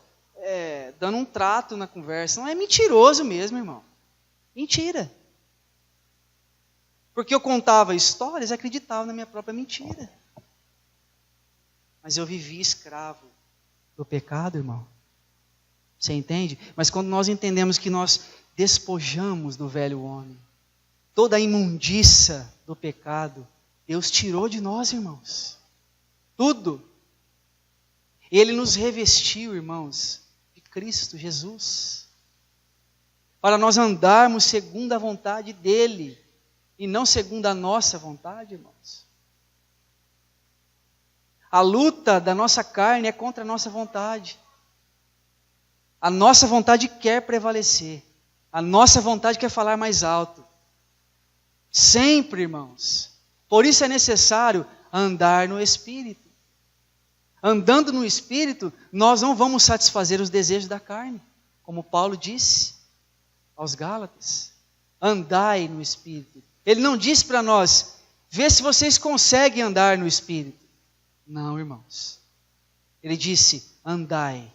dando um trato na conversa. Não, é mentiroso mesmo, irmão. Mentira. Porque eu contava histórias e acreditava na minha própria mentira. Mas eu vivi escravo do pecado, irmão. Você entende? Mas quando nós entendemos que nós despojamos do velho homem, toda a imundícia do pecado, Deus tirou de nós, irmãos. Tudo. Ele nos revestiu, irmãos, de Cristo Jesus. Para nós andarmos segundo a vontade dEle, e não segundo a nossa vontade, irmãos. A luta da nossa carne é contra a nossa vontade. A nossa vontade quer prevalecer. A nossa vontade quer falar mais alto. Sempre, irmãos. Por isso é necessário andar no Espírito. Andando no Espírito, nós não vamos satisfazer os desejos da carne, como Paulo disse aos Gálatas. Andai no Espírito. Ele não disse para nós, vê se vocês conseguem andar no Espírito. Não, irmãos. Ele disse, andai.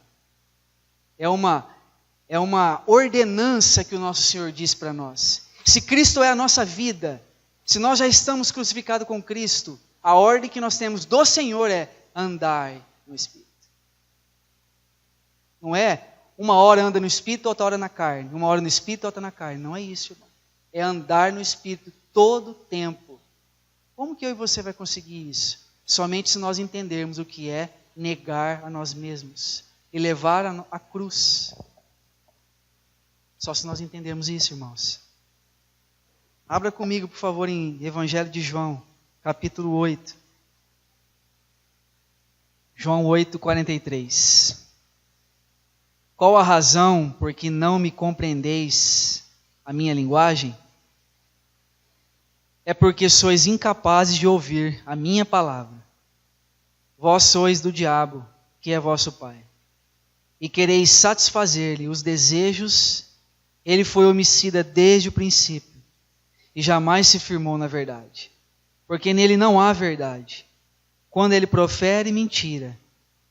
É uma ordenança que o nosso Senhor diz para nós. Se Cristo é a nossa vida, se nós já estamos crucificados com Cristo, a ordem que nós temos do Senhor é andar no Espírito. Não é uma hora anda no Espírito, outra hora na carne. Uma hora no Espírito, outra na carne. Não é isso, irmão. É andar no Espírito todo o tempo. Como que eu e você vai conseguir isso? Somente se nós entendermos o que é negar a nós mesmos e levar a cruz. Só se nós entendermos isso, irmãos. Abra comigo, por favor, em Evangelho de João, capítulo 8. João 8, 43. Qual a razão por que não me compreendeis a minha linguagem? É porque sois incapazes de ouvir a minha palavra. Vós sois do diabo, que é vosso pai, e quereis satisfazer-lhe os desejos. Ele foi homicida desde o princípio, e jamais se firmou na verdade, porque nele não há verdade. Quando ele profere mentira,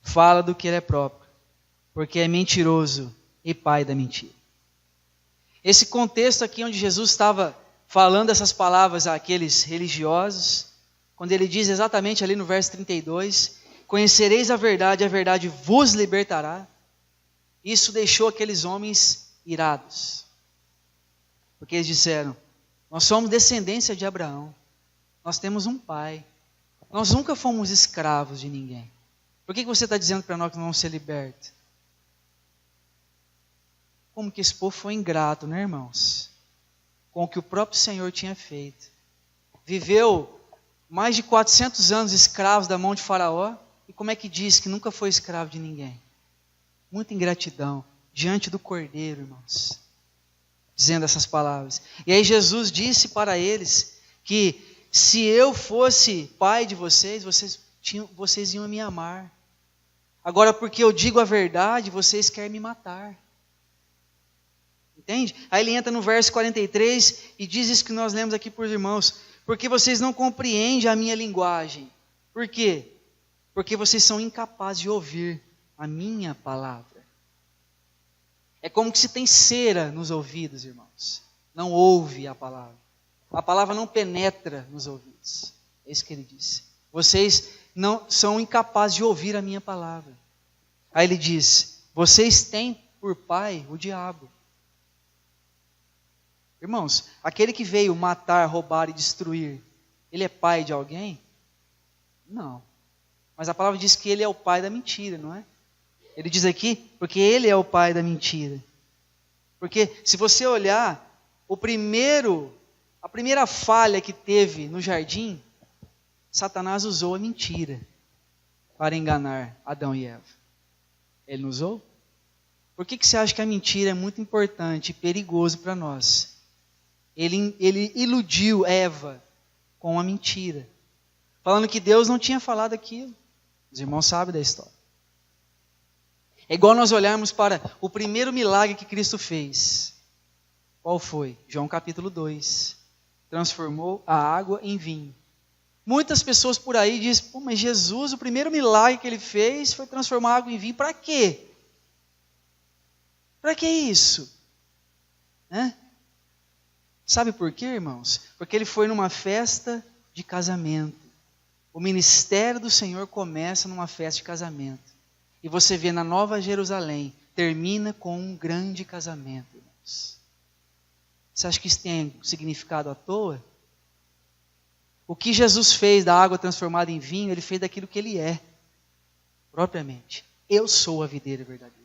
fala do que ele é próprio, porque é mentiroso e pai da mentira. Esse contexto aqui onde Jesus estava falando essas palavras àqueles religiosos, quando ele diz exatamente ali no verso 32, conhecereis a verdade vos libertará. Isso deixou aqueles homens irados, porque eles disseram, nós somos descendência de Abraão, nós temos um pai, nós nunca fomos escravos de ninguém. Por que você está dizendo para nós que não vamos ser libertos? Como que esse povo foi ingrato, né, irmãos? Com o que o próprio Senhor tinha feito. Viveu mais de 400 anos escravos da mão de Faraó, e como é que diz que nunca foi escravo de ninguém? Muita ingratidão diante do Cordeiro, irmãos, dizendo essas palavras. E aí Jesus disse para eles que se eu fosse pai de vocês, vocês iam me amar. Agora, porque eu digo a verdade, vocês querem me matar. Entende? Aí ele entra no verso 43 e diz isso que nós lemos aqui para os irmãos. Porque vocês não compreendem a minha linguagem. Por quê? Porque vocês são incapazes de ouvir a minha palavra. É como que se tem cera nos ouvidos, irmãos. Não ouve a palavra. A palavra não penetra nos ouvidos. É isso que ele disse. Vocês não são incapazes de ouvir a minha palavra. Aí ele diz, vocês têm por pai o diabo. Irmãos, aquele que veio matar, roubar e destruir, ele é pai de alguém? Não. Mas a palavra diz que ele é o pai da mentira, não é? Ele diz aqui, porque ele é o pai da mentira. Porque se você olhar, a primeira falha que teve no jardim, Satanás usou a mentira para enganar Adão e Eva. Ele não usou? Por que você acha que a mentira é muito importante e perigoso para nós? Ele iludiu Eva com a mentira, falando que Deus não tinha falado aquilo. Os irmãos sabem da história. É igual nós olharmos para o primeiro milagre que Cristo fez. Qual foi? João capítulo 2. Transformou a água em vinho. Muitas pessoas por aí dizem, pô, mas Jesus, o primeiro milagre que ele fez foi transformar a água em vinho. Para quê? Para que isso? Né? Sabe por quê, irmãos? Porque ele foi numa festa de casamento. O ministério do Senhor começa numa festa de casamento. E você vê na Nova Jerusalém, termina com um grande casamento, irmãos. Você acha que isso tem significado à toa? O que Jesus fez da água transformada em vinho, ele fez daquilo que ele é, propriamente. Eu sou a videira verdadeira.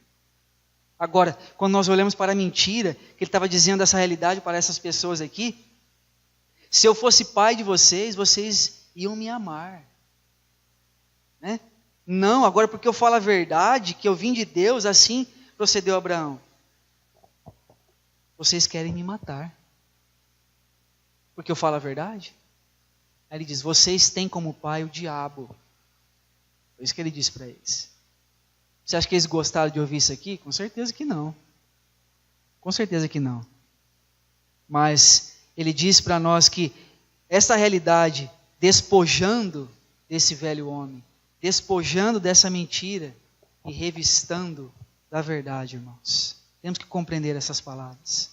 Agora, quando nós olhamos para a mentira, que ele estava dizendo essa realidade para essas pessoas aqui, se eu fosse pai de vocês, vocês iam me amar. Né? Não, agora porque eu falo a verdade, que eu vim de Deus, assim procedeu Abraão. Vocês querem me matar. Porque eu falo a verdade? Aí ele diz, vocês têm como pai o diabo. Foi isso que ele disse para eles. Você acha que eles gostaram de ouvir isso aqui? Com certeza que não. Com certeza que não. Mas ele diz para nós que essa realidade, despojando desse velho homem, despojando dessa mentira e revistando da verdade, irmãos. Temos que compreender essas palavras.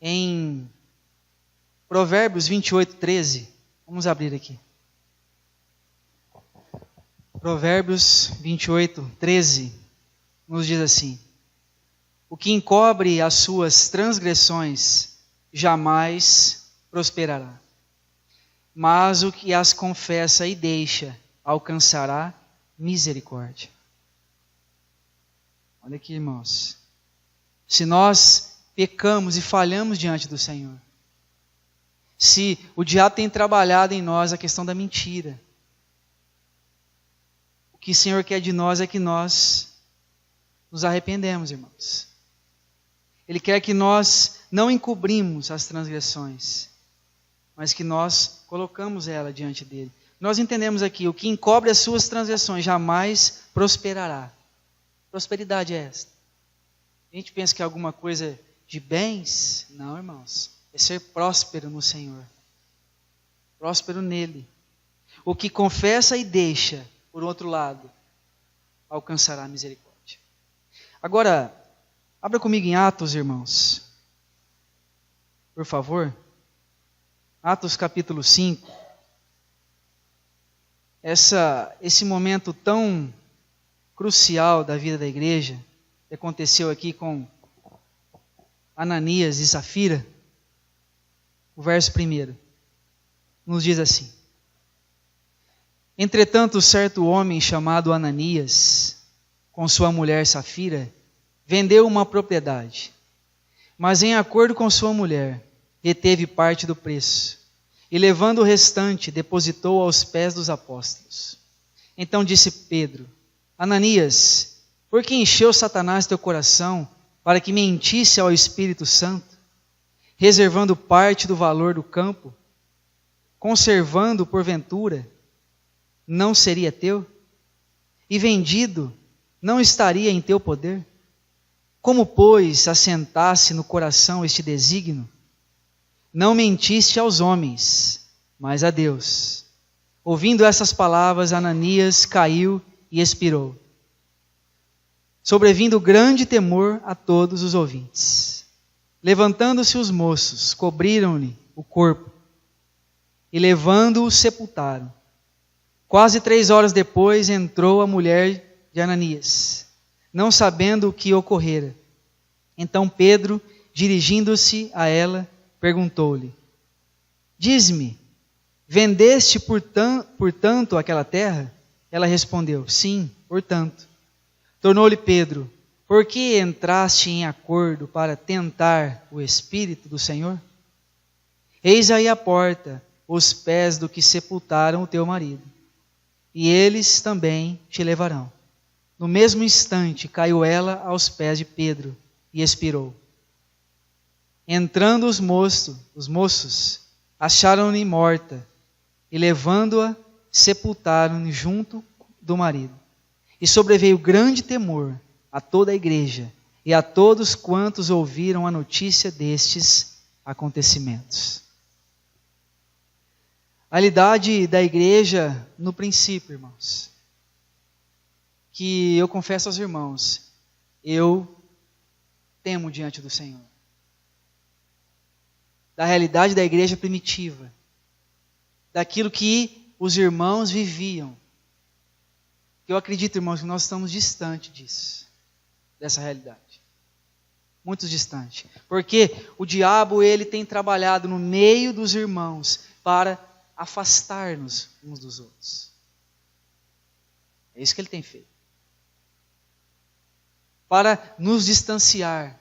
Em Provérbios 28, 13, vamos abrir aqui. Provérbios 28, 13, nos diz assim: o que encobre as suas transgressões jamais prosperará, mas o que as confessa e deixa alcançará misericórdia. Olha aqui, irmãos. Se nós pecamos e falhamos diante do Senhor, se o diabo tem trabalhado em nós a questão da mentira, o que o Senhor quer de nós é que nós nos arrependemos, irmãos. Ele quer que nós não encobrimos as transgressões, mas que nós colocamos ela diante dele. Nós entendemos aqui, o que encobre as suas transgressões jamais prosperará. Prosperidade é esta. A gente pensa que é alguma coisa de bens? Não, irmãos. É ser próspero no Senhor. Próspero nele. O que confessa e deixa, por outro lado, alcançará a misericórdia. Agora, abra comigo em Atos, irmãos. Por favor. Atos capítulo 5. Esse momento tão crucial da vida da igreja, que aconteceu aqui com Ananias e Safira, o verso 1 nos diz assim: entretanto, certo homem chamado Ananias, com sua mulher Safira, vendeu uma propriedade, mas em acordo com sua mulher, reteve parte do preço, e levando o restante, depositou aos pés dos apóstolos. Então disse Pedro: Ananias, por que encheu Satanás teu coração para que mentisse ao Espírito Santo, reservando parte do valor do campo, conservando porventura, não seria teu? E vendido, não estaria em teu poder? Como, pois, assentasse no coração este desígnio? Não mentiste aos homens, mas a Deus. Ouvindo essas palavras, Ananias caiu e expirou, sobrevindo grande temor a todos os ouvintes. Levantando-se os moços, cobriram-lhe o corpo, e levando-o, sepultaram. Quase 3 horas depois, entrou a mulher de Ananias, não sabendo o que ocorrera. Então Pedro, dirigindo-se a ela, perguntou-lhe: diz-me, vendeste portanto aquela terra? Ela respondeu: sim, portanto. Tornou-lhe Pedro: por que entraste em acordo para tentar o Espírito do Senhor? Eis aí a porta, os pés do que sepultaram o teu marido, e eles também te levarão. No mesmo instante caiu ela aos pés de Pedro e expirou. Entrando os moços acharam-na morta, e levando-a, sepultaram-na junto do marido. E sobreveio grande temor a toda a igreja e a todos quantos ouviram a notícia destes acontecimentos. A realidade da igreja no princípio, irmãos, que eu confesso aos irmãos, eu temo diante do Senhor. Da realidade da igreja primitiva, daquilo que os irmãos viviam. Eu acredito, irmãos, que nós estamos distante disso, dessa realidade. Muito distante. Porque o diabo, ele tem trabalhado no meio dos irmãos para afastar-nos uns dos outros. É isso que ele tem feito. Para nos distanciar.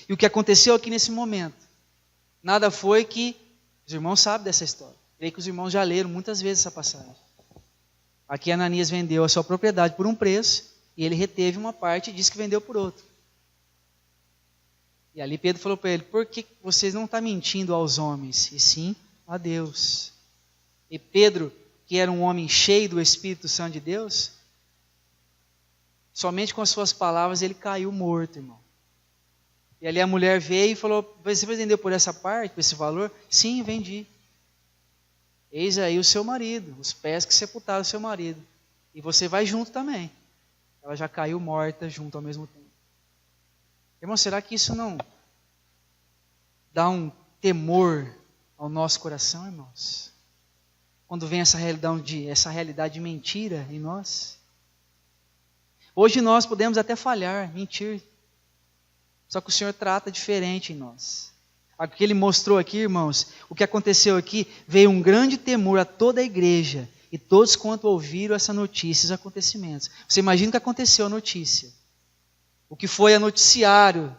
E o que aconteceu aqui nesse momento, nada foi que, os irmãos sabem dessa história. Creio que os irmãos já leram muitas vezes essa passagem. Aqui Ananias vendeu a sua propriedade por um preço, e ele reteve uma parte e disse que vendeu por outro. E ali Pedro falou para ele: por que vocês não estão mentindo aos homens, e sim a Deus? E Pedro, que era um homem cheio do Espírito Santo de Deus, somente com as suas palavras ele caiu morto, irmão. E ali a mulher veio e falou: você vendeu por essa parte, por esse valor? Sim, vendi. Eis aí o seu marido, os pés que sepultaram o seu marido. E você vai junto também. Ela já caiu morta junto ao mesmo tempo. Irmão, será que isso não dá um temor ao nosso coração, irmãos? Quando vem essa realidade de mentira em nós? Hoje nós podemos até falhar, mentir. Só que o Senhor trata diferente em nós. O que Ele mostrou aqui, irmãos, o que aconteceu aqui, veio um grande temor a toda a igreja e todos quanto ouviram essa notícia, esses acontecimentos. Você imagina o que aconteceu a notícia. O que foi a noticiário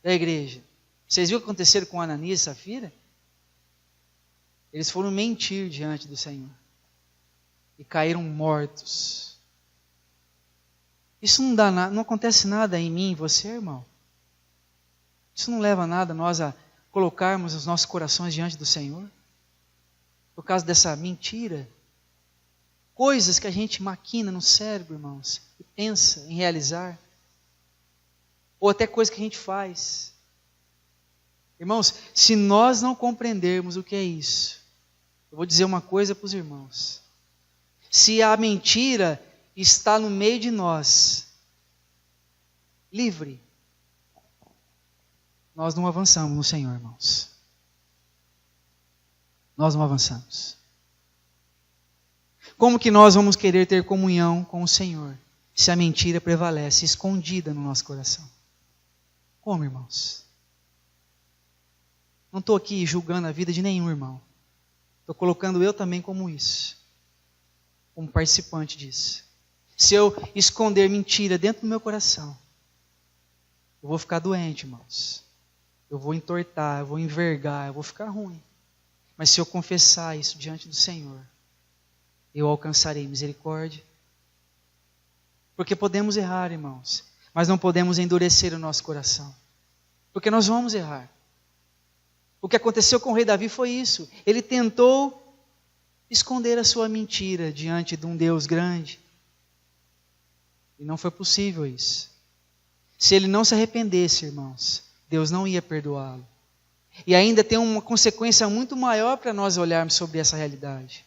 da igreja. Vocês viram o que aconteceu com Ananias e Safira? Eles foram mentir diante do Senhor. E caíram mortos. Isso não acontece nada em mim e você, irmão. Isso não leva a nada nós a colocarmos os nossos corações diante do Senhor? Por causa dessa mentira? Coisas que a gente maquina no cérebro, irmãos, e pensa em realizar. Ou até coisas que a gente faz. Irmãos, se nós não compreendermos o que é isso, eu vou dizer uma coisa para os irmãos. Se a mentira está no meio de nós, livre, nós não avançamos no Senhor, irmãos. Nós não avançamos. Como que nós vamos querer ter comunhão com o Senhor se a mentira prevalece escondida no nosso coração? Como, irmãos? Não estou aqui julgando a vida de nenhum irmão. Estou colocando eu também como isso. Como participante disso. Se eu esconder mentira dentro do meu coração, eu vou ficar doente, irmãos. Eu vou entortar, eu vou envergar, eu vou ficar ruim. Mas se eu confessar isso diante do Senhor, eu alcançarei misericórdia. Porque podemos errar, irmãos, mas não podemos endurecer o nosso coração. Porque nós vamos errar. O que aconteceu com o rei Davi foi isso. Ele tentou esconder a sua mentira diante de um Deus grande. E não foi possível isso. Se ele não se arrependesse, irmãos, Deus não ia perdoá-lo. E ainda tem uma consequência muito maior para nós olharmos sobre essa realidade.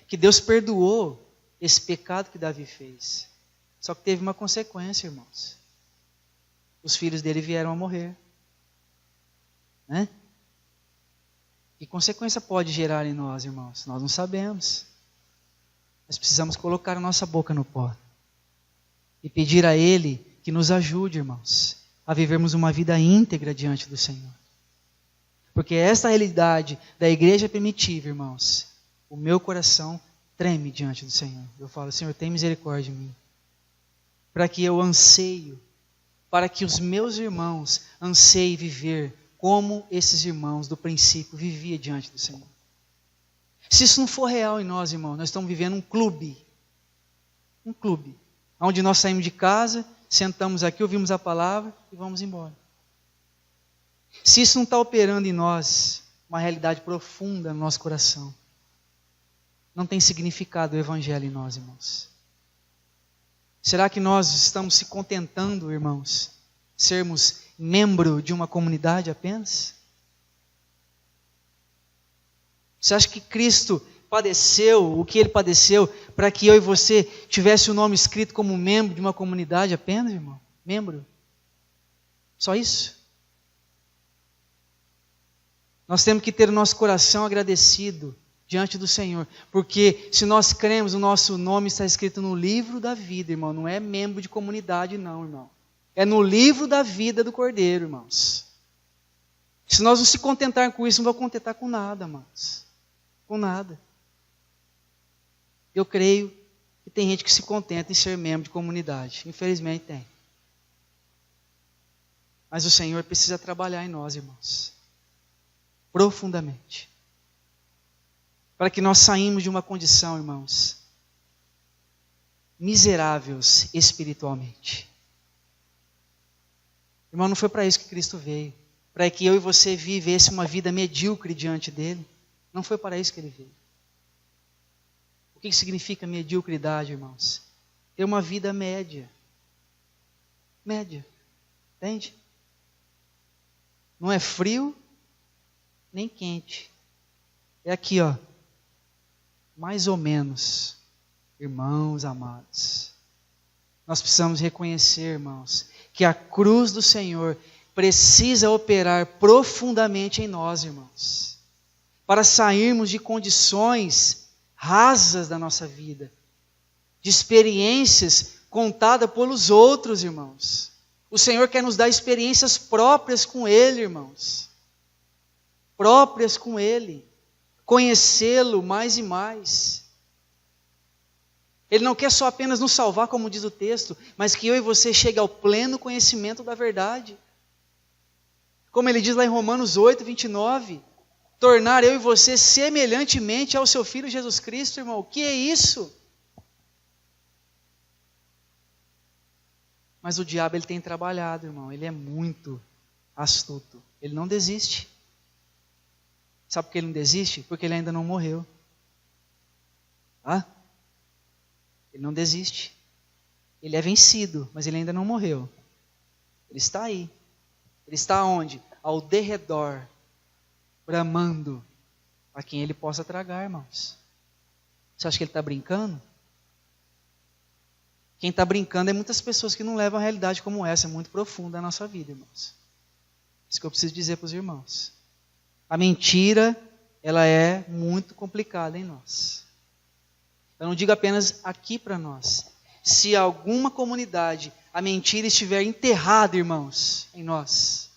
Que Deus perdoou esse pecado que Davi fez. Só que teve uma consequência, irmãos. Os filhos dele vieram a morrer. Né? Que consequência pode gerar em nós, irmãos? Nós não sabemos. Nós precisamos colocar a nossa boca no pó. E pedir a Ele que nos ajude, irmãos, a vivermos uma vida íntegra diante do Senhor. Porque esta realidade da igreja primitiva, irmãos, o meu coração treme diante do Senhor. Eu falo: Senhor, tem misericórdia de mim. Para que eu anseio, para que os meus irmãos anseiem viver como esses irmãos do princípio viviam diante do Senhor. Se isso não for real em nós, irmãos, nós estamos vivendo um clube. Um clube. Onde nós saímos de casa, sentamos aqui, ouvimos a palavra e vamos embora. Se isso não está operando em nós, uma realidade profunda no nosso coração, não tem significado o Evangelho em nós, irmãos. Será que nós estamos se contentando, irmãos, sermos membro de uma comunidade apenas? Você acha que Cristo padeceu o que Ele padeceu para que eu e você tivesse o nome escrito como membro de uma comunidade apenas, irmão? Membro? Só isso? Nós temos que ter o nosso coração agradecido diante do Senhor, porque se nós cremos, o nosso nome está escrito no livro da vida, irmão. Não é membro de comunidade não, irmão. É no livro da vida do Cordeiro, irmãos. Se nós não se contentarmos com isso, não vamos contentar com nada, irmãos. Com nada. Eu creio que tem gente que se contenta em ser membro de comunidade. Infelizmente tem. Mas o Senhor precisa trabalhar em nós, irmãos. Profundamente. Para que nós saímos de uma condição, irmãos, miseráveis espiritualmente. Irmão, não foi para isso que Cristo veio. Para que eu e você vivesse uma vida medíocre diante dele. Não foi para isso que ele veio. que significa mediocridade, irmãos? Ter uma vida média. Média. Entende? Não é frio, nem quente. É aqui, ó. Mais ou menos. Irmãos amados. Nós precisamos reconhecer, irmãos, que a cruz do Senhor precisa operar profundamente em nós, irmãos. Para sairmos de condições rasas da nossa vida. De experiências contadas pelos outros, irmãos. O Senhor quer nos dar experiências próprias com Ele, irmãos. Próprias com Ele. Conhecê-lo mais e mais. Ele não quer só apenas nos salvar, como diz o texto, mas que eu e você chegue ao pleno conhecimento da verdade. Como ele diz lá em Romanos 8, 29, tornar eu e você semelhantemente ao seu Filho Jesus Cristo, irmão. O que é isso? Mas o diabo, ele tem trabalhado, irmão. Ele é muito astuto. Ele não desiste. Sabe por que ele não desiste? Porque ele ainda não morreu. Ele não desiste. Ele é vencido, mas ele ainda não morreu. Ele está aí. Ele está onde? Ao derredor, bramando, a quem ele possa tragar, irmãos. Você acha que ele está brincando? Quem está brincando é muitas pessoas que não levam a realidade como essa, é muito profunda a nossa vida, irmãos. Isso que eu preciso dizer para os irmãos. A mentira, ela é muito complicada em nós. Eu não digo apenas aqui para nós. Se alguma comunidade, a mentira estiver enterrada, irmãos, em nós,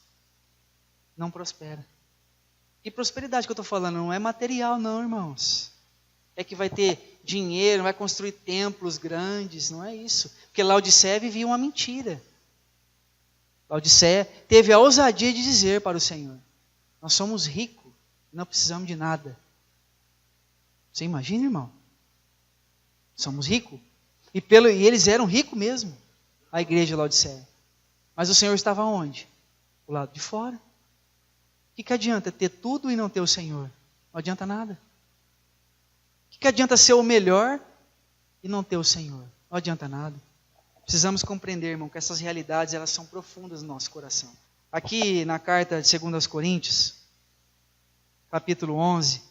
não prospera. Que prosperidade que eu estou falando? Não é material não, irmãos. É que vai ter dinheiro, vai construir templos grandes, não é isso. Porque Laodiceia vivia uma mentira. Laodiceia teve a ousadia de dizer para o Senhor: nós somos ricos, não precisamos de nada. Você imagina, irmão? Somos ricos. E eles eram ricos mesmo, a igreja de Laodiceia. Mas o Senhor estava onde? Do lado de fora. O que adianta ter tudo e não ter o Senhor? Não adianta nada. O que adianta ser o melhor e não ter o Senhor? Não adianta nada. Precisamos compreender, irmão, que essas realidades, elas são profundas no nosso coração. Aqui na carta de 2 Coríntios, capítulo 11,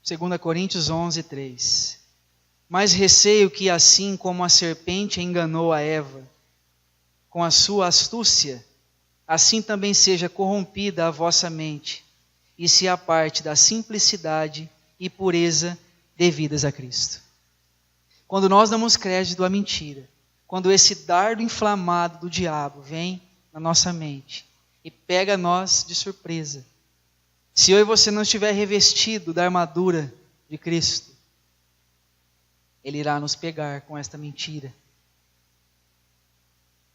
2 Coríntios 11, 3. Mas receio que assim como a serpente enganou a Eva com a sua astúcia, assim também seja corrompida a vossa mente e se aparte da simplicidade e pureza devidas a Cristo. Quando nós damos crédito à mentira, quando esse dardo inflamado do diabo vem na nossa mente e pega nós de surpresa, se eu e você não estiver revestido da armadura de Cristo, ele irá nos pegar com esta mentira.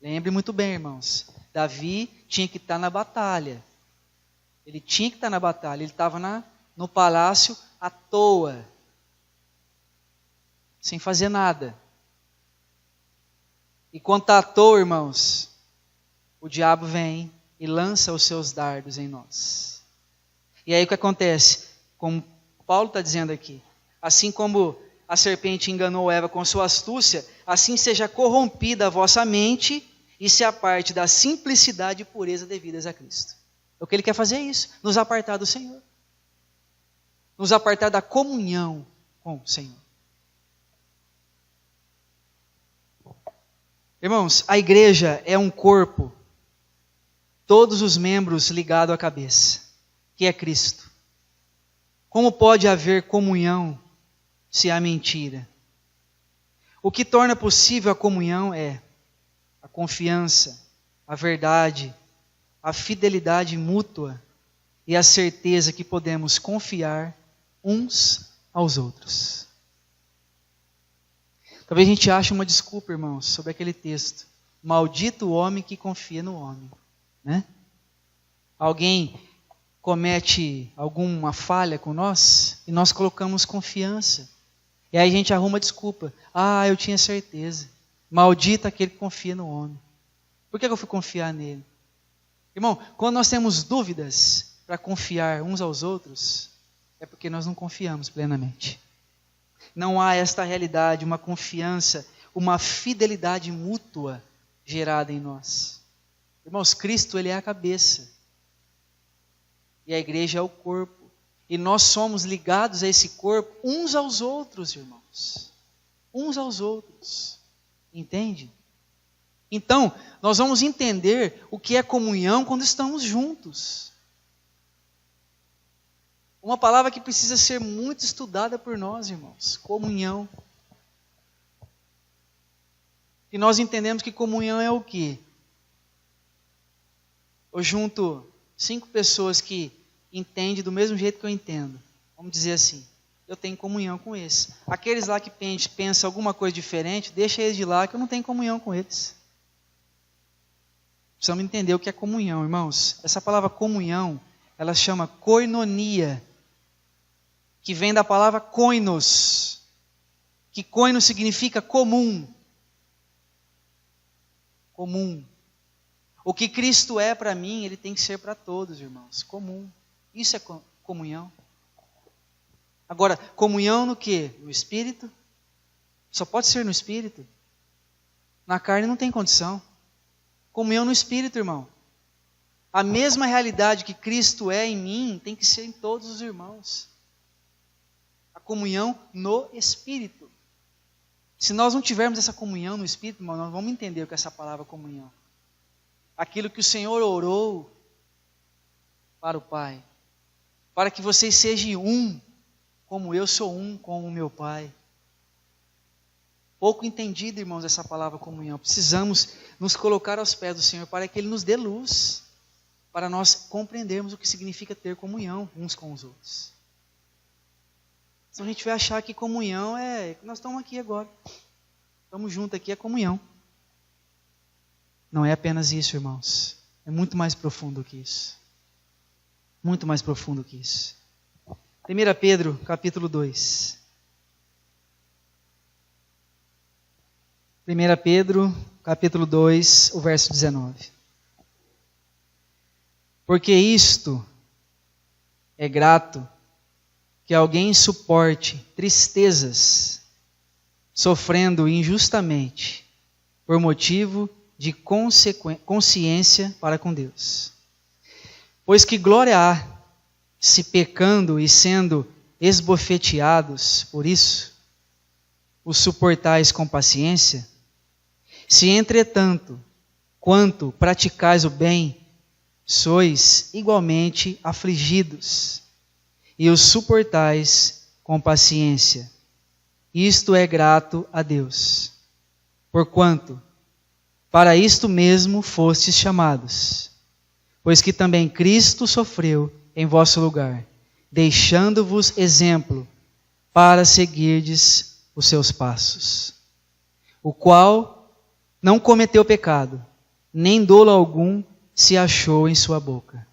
Lembre muito bem, irmãos, Davi tinha que estar na batalha. Ele tinha que estar na batalha. Ele estava no palácio à toa, sem fazer nada. E quando está à toa, irmãos, o diabo vem e lança os seus dardos em nós. E aí o que acontece? Como Paulo está dizendo aqui, assim como a serpente enganou Eva com sua astúcia, assim seja corrompida a vossa mente e se aparte da simplicidade e pureza devidas a Cristo. O que ele quer fazer é isso, nos apartar do Senhor. Nos apartar da comunhão com o Senhor. Irmãos, a igreja é um corpo, todos os membros ligados à cabeça, que é Cristo. Como pode haver comunhão se há mentira? O que torna possível a comunhão é a confiança, a verdade, a fidelidade mútua e a certeza que podemos confiar uns aos outros. Talvez a gente ache uma desculpa, irmãos, sobre aquele texto. Maldito o homem que confia no homem. Né? Alguém comete alguma falha com nós e nós colocamos confiança. E aí a gente arruma desculpa. Eu tinha certeza. Maldito aquele que confia no homem. Por que eu fui confiar nele? Irmão, quando nós temos dúvidas para confiar uns aos outros, é porque nós não confiamos plenamente. não há esta realidade, uma confiança, uma fidelidade mútua gerada em nós. Irmãos, Cristo, Ele é a cabeça. E a igreja é o corpo. E nós somos ligados a esse corpo uns aos outros, irmãos. Uns aos outros. Entende? Então, nós vamos entender o que é comunhão quando estamos juntos. Uma palavra que precisa ser muito estudada por nós, irmãos. Comunhão. E nós entendemos que comunhão é o quê? Eu junto 5 pessoas que entendem do mesmo jeito que eu entendo. Vamos dizer assim. Eu tenho comunhão com eles. Aqueles lá que pensam alguma coisa diferente, deixa eles de lá que eu não tenho comunhão com eles. Precisamos entender o que é comunhão, irmãos. Essa palavra comunhão, ela chama koinonia, que vem da palavra koinos, que koinos significa comum. Comum. O que Cristo é para mim, Ele tem que ser para todos, irmãos. Comum. Isso é comunhão. Agora, comunhão no quê? No Espírito? Só pode ser no Espírito. Na carne não tem condição. Comunhão no Espírito, irmão. A mesma realidade que Cristo é em mim, tem que ser em todos os irmãos. A comunhão no Espírito. Se nós não tivermos essa comunhão no Espírito, irmão, nós vamos entender o que é essa palavra comunhão. Aquilo que o Senhor orou para o Pai. Para que vocês sejam um, como eu sou um com o meu Pai. Pouco entendido, irmãos, essa palavra comunhão. Precisamos nos colocar aos pés do Senhor para que Ele nos dê luz, para nós compreendermos o que significa ter comunhão uns com os outros. Se a gente vai achar que comunhão é... Nós estamos aqui agora. Estamos juntos aqui, é comunhão. Não é apenas isso, irmãos. É muito mais profundo que isso. Muito mais profundo que isso. 1 Pedro, capítulo 2. 1 Pedro, capítulo 2, o verso 19. Porque isto é grato, que alguém suporte tristezas, sofrendo injustamente, por motivo de consciência para com Deus. Pois que glória há, se pecando e sendo esbofeteados por isso, os suportais com paciência? Se entretanto, quanto praticais o bem, sois igualmente afligidos, e os suportais com paciência. Isto é grato a Deus. Porquanto, para isto mesmo fostes chamados, pois que também Cristo sofreu em vosso lugar, deixando-vos exemplo para seguirdes os seus passos, o qual não cometeu pecado, nem dolo algum se achou em sua boca.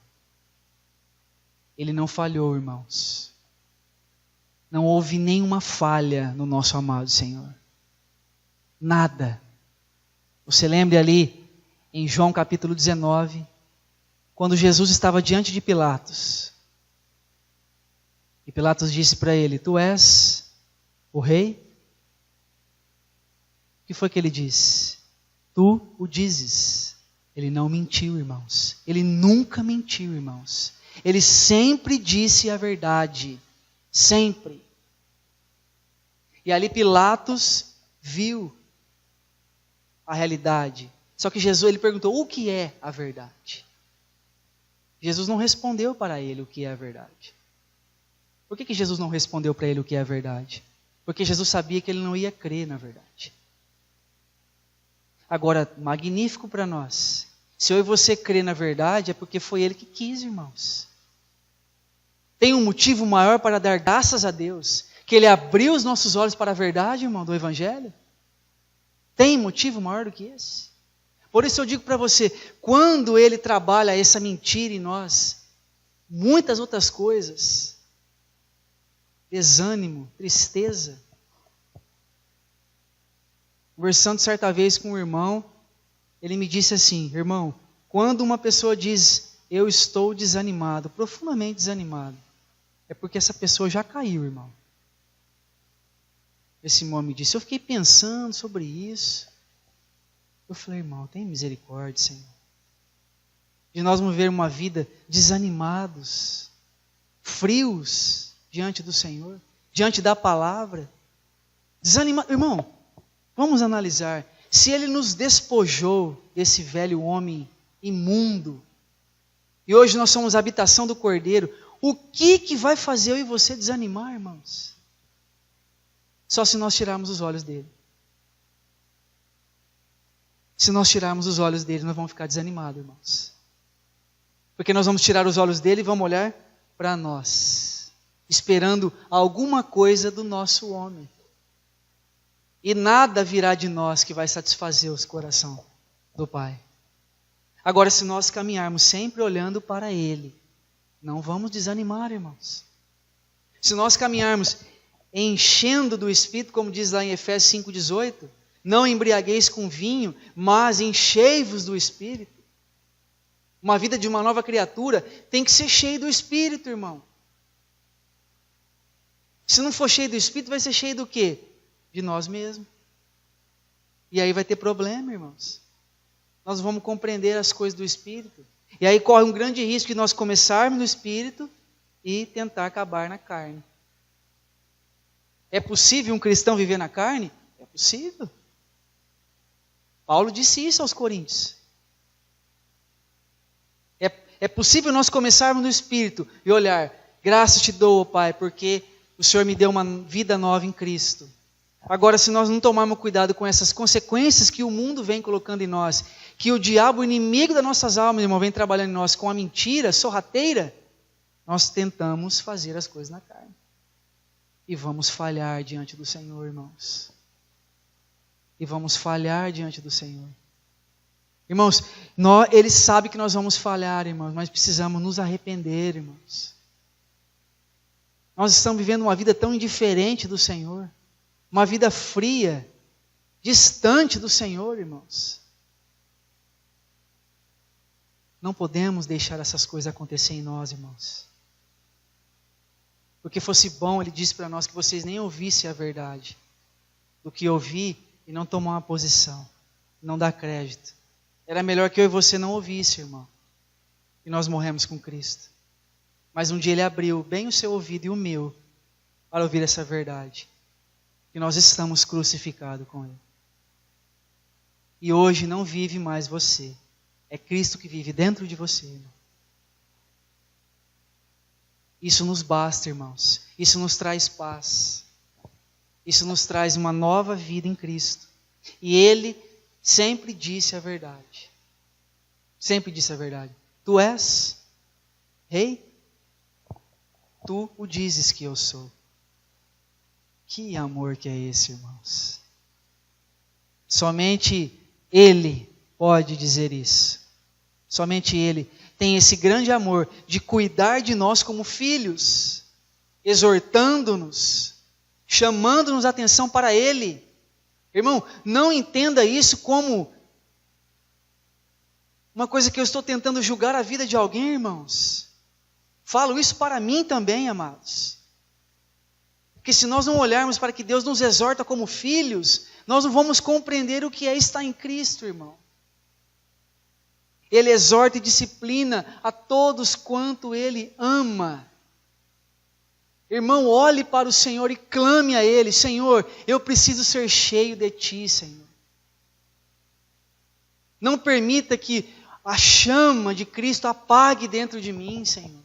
Ele não falhou, irmãos. Não houve nenhuma falha no nosso amado Senhor. Nada. Você lembra ali em João capítulo 19, quando Jesus estava diante de Pilatos. E Pilatos disse para ele: Tu és o rei? O que foi que ele disse? Tu o dizes. Ele não mentiu, irmãos. Ele nunca mentiu, irmãos. Ele sempre disse a verdade. Sempre. E ali Pilatos viu a realidade. Só que Jesus, ele perguntou: o que é a verdade? Jesus não respondeu para ele o que é a verdade. Por que Jesus não respondeu para ele o que é a verdade? Porque Jesus sabia que ele não ia crer na verdade. Agora, magnífico para nós. Se eu e você crer na verdade, é porque foi Ele que quis, irmãos. Tem um motivo maior para dar graças a Deus, que Ele abriu os nossos olhos para a verdade, irmão, do Evangelho? Tem motivo maior do que esse? Por isso eu digo para você, quando Ele trabalha essa mentira em nós, muitas outras coisas, desânimo, tristeza. Conversando certa vez com um irmão, ele me disse assim: irmão, quando uma pessoa diz, eu estou desanimado, profundamente desanimado, é porque essa pessoa já caiu, irmão. Esse irmão me disse, eu fiquei pensando sobre isso. Eu falei, irmão, tem misericórdia, Senhor. De nós viver uma vida desanimados, frios diante do Senhor, diante da palavra. Irmão, vamos analisar. Se Ele nos despojou desse velho homem imundo, e hoje nós somos a habitação do Cordeiro, o que vai fazer eu e você desanimar, irmãos? Só se nós tirarmos os olhos dele. Se nós tirarmos os olhos dele, nós vamos ficar desanimados, irmãos. Porque nós vamos tirar os olhos dele e vamos olhar para nós, esperando alguma coisa do nosso homem. E nada virá de nós que vai satisfazer o coração do Pai. Agora, se nós caminharmos sempre olhando para Ele, não vamos desanimar, irmãos. Se nós caminharmos enchendo do Espírito, como diz lá em Efésios 5,18, não embriagueis com vinho, mas enchei-vos do Espírito. Uma vida de uma nova criatura tem que ser cheio do Espírito, irmão. Se não for cheio do Espírito, vai ser cheio do quê? De nós mesmos. E aí vai ter problema, irmãos. Nós vamos compreender as coisas do Espírito. E aí corre um grande risco de nós começarmos no Espírito e tentar acabar na carne. É possível um cristão viver na carne? É possível. Paulo disse isso aos Coríntios. É possível nós começarmos no Espírito e olhar, graças te dou, Pai, porque o Senhor me deu uma vida nova em Cristo. Agora, se nós não tomarmos cuidado com essas consequências que o mundo vem colocando em nós, que o diabo, o inimigo das nossas almas, irmão, vem trabalhando em nós com a mentira sorrateira, nós tentamos fazer as coisas na carne. E vamos falhar diante do Senhor, irmãos. E vamos falhar diante do Senhor. Irmãos, Ele sabe que nós vamos falhar, irmãos, mas precisamos nos arrepender, irmãos. Nós estamos vivendo uma vida tão indiferente do Senhor. Uma vida fria, distante do Senhor, irmãos. Não podemos deixar essas coisas acontecer em nós, irmãos. Porque fosse bom, Ele disse para nós que vocês nem ouvissem a verdade, do que ouvir e não tomar uma posição, não dar crédito. Era melhor que eu e você não ouvisse, irmão. E nós morremos com Cristo. Mas um dia Ele abriu bem o seu ouvido e o meu para ouvir essa verdade. Que nós estamos crucificados com Ele. E hoje não vive mais você. É Cristo que vive dentro de você, irmão. Isso nos basta, irmãos. Isso nos traz paz. Isso nos traz uma nova vida em Cristo. E Ele sempre disse a verdade. Sempre disse a verdade. Tu és rei? Tu o dizes que eu sou. Que amor que é esse, irmãos? Somente Ele pode dizer isso. Somente Ele tem esse grande amor de cuidar de nós como filhos, exortando-nos, chamando-nos a atenção para Ele. Irmão, não entenda isso como uma coisa que eu estou tentando julgar a vida de alguém, irmãos. Falo isso para mim também, amados. Porque se nós não olharmos para que Deus nos exorta como filhos, nós não vamos compreender o que é estar em Cristo, irmão. Ele exorta e disciplina a todos quanto Ele ama. Irmão, olhe para o Senhor e clame a Ele. Senhor, eu preciso ser cheio de Ti, Senhor. Não permita que a chama de Cristo apague dentro de mim, Senhor.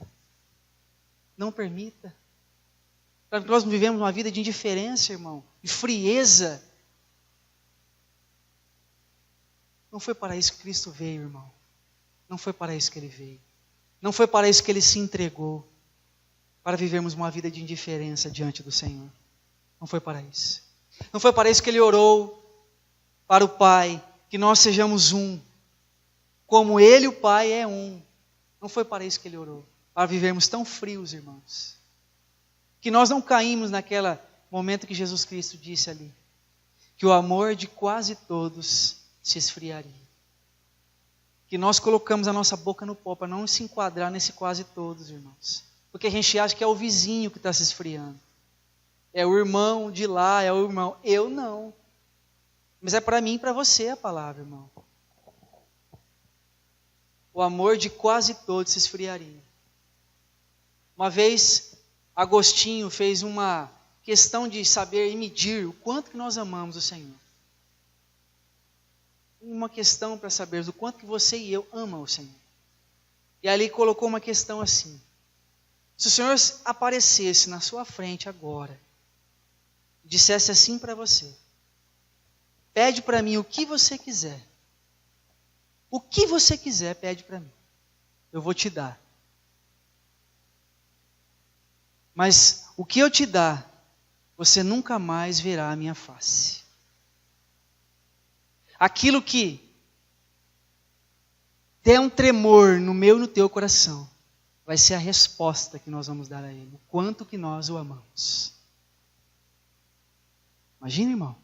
Não permita. Para que nós não vivemos uma vida de indiferença, irmão, de frieza. Não foi para isso que Cristo veio, irmão. Não foi para isso que Ele veio. Não foi para isso que Ele se entregou. Para vivermos uma vida de indiferença diante do Senhor. Não foi para isso. Não foi para isso que Ele orou para o Pai, que nós sejamos um. Como Ele, o Pai, é um. Não foi para isso que Ele orou. Para vivermos tão frios, irmãos. Que nós não caímos naquele momento que Jesus Cristo disse ali. Que o amor de quase todos se esfriaria. Que nós colocamos a nossa boca no pó para não se enquadrar nesse quase todos, irmãos. Porque a gente acha que é o vizinho que está se esfriando. é o irmão de lá, é o irmão. Eu não. Mas é para mim e para você a palavra, irmão. O amor de quase todos se esfriaria. Uma vez, Agostinho fez uma questão de saber e medir o quanto que nós amamos o Senhor. Uma questão para saber o quanto que você e eu amam o Senhor. E ali colocou uma questão assim: se o Senhor aparecesse na sua frente agora, e dissesse assim para você: pede para mim o que você quiser. O que você quiser, pede para mim. Eu vou te dar. Mas o que eu te dar, você nunca mais verá a minha face. Aquilo que der um tremor no meu e no teu coração, vai ser a resposta que nós vamos dar a Ele. O quanto que nós o amamos. Imagina, irmão.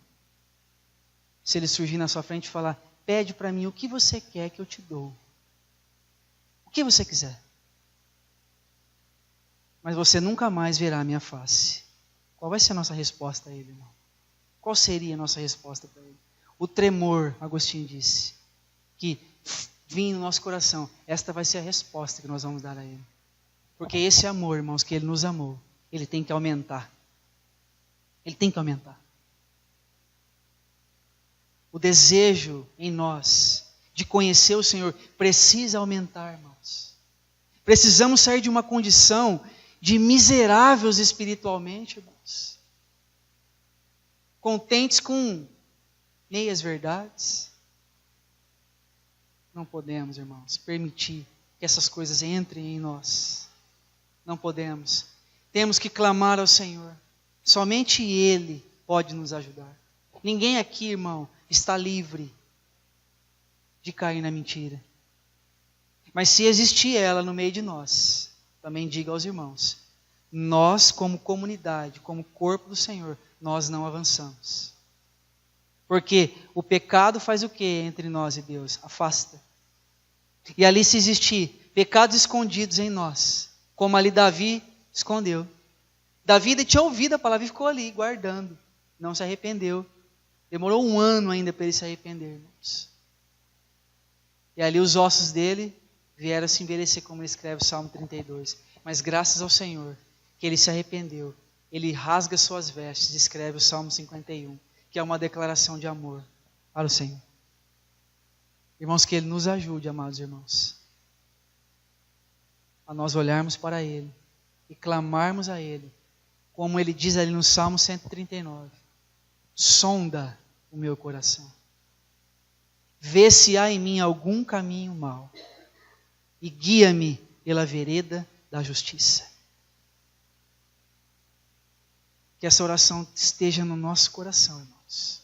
Se Ele surgir na sua frente e falar: pede para mim o que você quer que eu te dou. O que você quiser. Mas você nunca mais verá a minha face. Qual vai ser a nossa resposta a Ele, irmão? Qual seria a nossa resposta para Ele? O tremor, Agostinho disse, que vinha no nosso coração, esta vai ser a resposta que nós vamos dar a Ele. Porque esse amor, irmãos, que Ele nos amou, Ele tem que aumentar. Ele tem que aumentar. O desejo em nós de conhecer o Senhor precisa aumentar, irmãos. Precisamos sair de uma condição de miseráveis espiritualmente, irmãos. Contentes com meias verdades. Não podemos, irmãos, permitir que essas coisas entrem em nós. Não podemos. Temos que clamar ao Senhor. Somente Ele pode nos ajudar. Ninguém aqui, irmão, está livre de cair na mentira. Mas se existir ela no meio de nós, também diga aos irmãos, nós como comunidade, como corpo do Senhor, nós não avançamos. Porque o pecado faz o que entre nós e Deus? Afasta. E ali se existir pecados escondidos em nós, como ali Davi escondeu. Davi tinha ouvido a palavra e ficou ali guardando, não se arrependeu. Demorou 1 ano ainda para ele se arrepender, irmãos. E ali os ossos dele vieram se envelhecer, como ele escreve o Salmo 32. Mas graças ao Senhor, que ele se arrependeu, ele rasga suas vestes, escreve o Salmo 51, que é uma declaração de amor para o Senhor. Irmãos, que Ele nos ajude, amados irmãos, a nós olharmos para Ele e clamarmos a Ele, como Ele diz ali no Salmo 139, sonda o meu coração, vê se há em mim algum caminho mau e guia-me pela vereda da justiça. Que essa oração esteja no nosso coração, irmãos.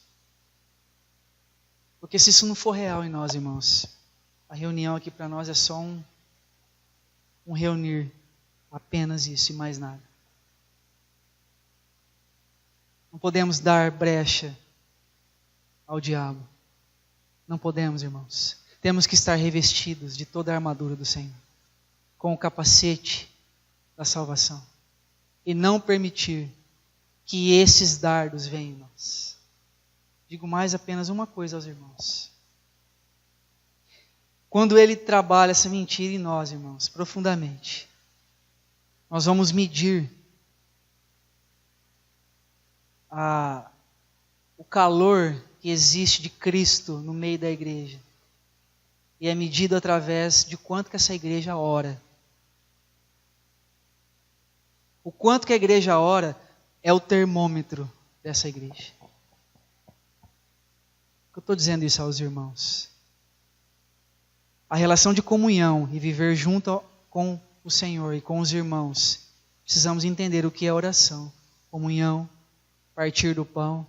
Porque se isso não for real em nós, irmãos, a reunião aqui para nós é só um reunir, apenas isso e mais nada. Não podemos dar brecha ao diabo. Não podemos, irmãos. Temos que estar revestidos de toda a armadura do Senhor, com o capacete da salvação, e não permitir que esses dardos venham em nós. Digo mais apenas uma coisa aos irmãos. Quando ele trabalha essa mentira em nós, irmãos, profundamente, nós vamos medir o calor que existe de Cristo no meio da igreja. E é medido através de quanto que essa igreja ora. O quanto que a igreja ora é o termômetro dessa igreja. Eu estou dizendo isso aos irmãos. A relação de comunhão e viver junto com o Senhor e com os irmãos, precisamos entender o que é oração, comunhão, partir do pão.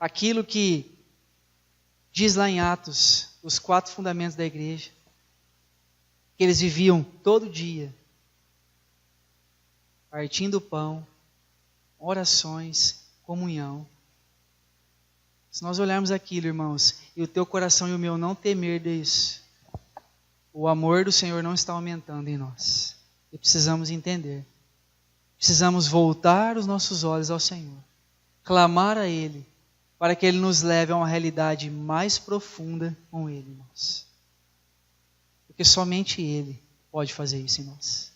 Aquilo que diz lá em Atos, os 4 fundamentos da igreja, que eles viviam todo dia, partindo o pão, orações, comunhão. Se nós olharmos aquilo, irmãos, e o teu coração e o meu não temer disso, o amor do Senhor não está aumentando em nós. E precisamos entender precisamos voltar os nossos olhos ao Senhor, clamar a Ele, para que Ele nos leve a uma realidade mais profunda com Ele, irmãos. Porque somente Ele pode fazer isso em nós.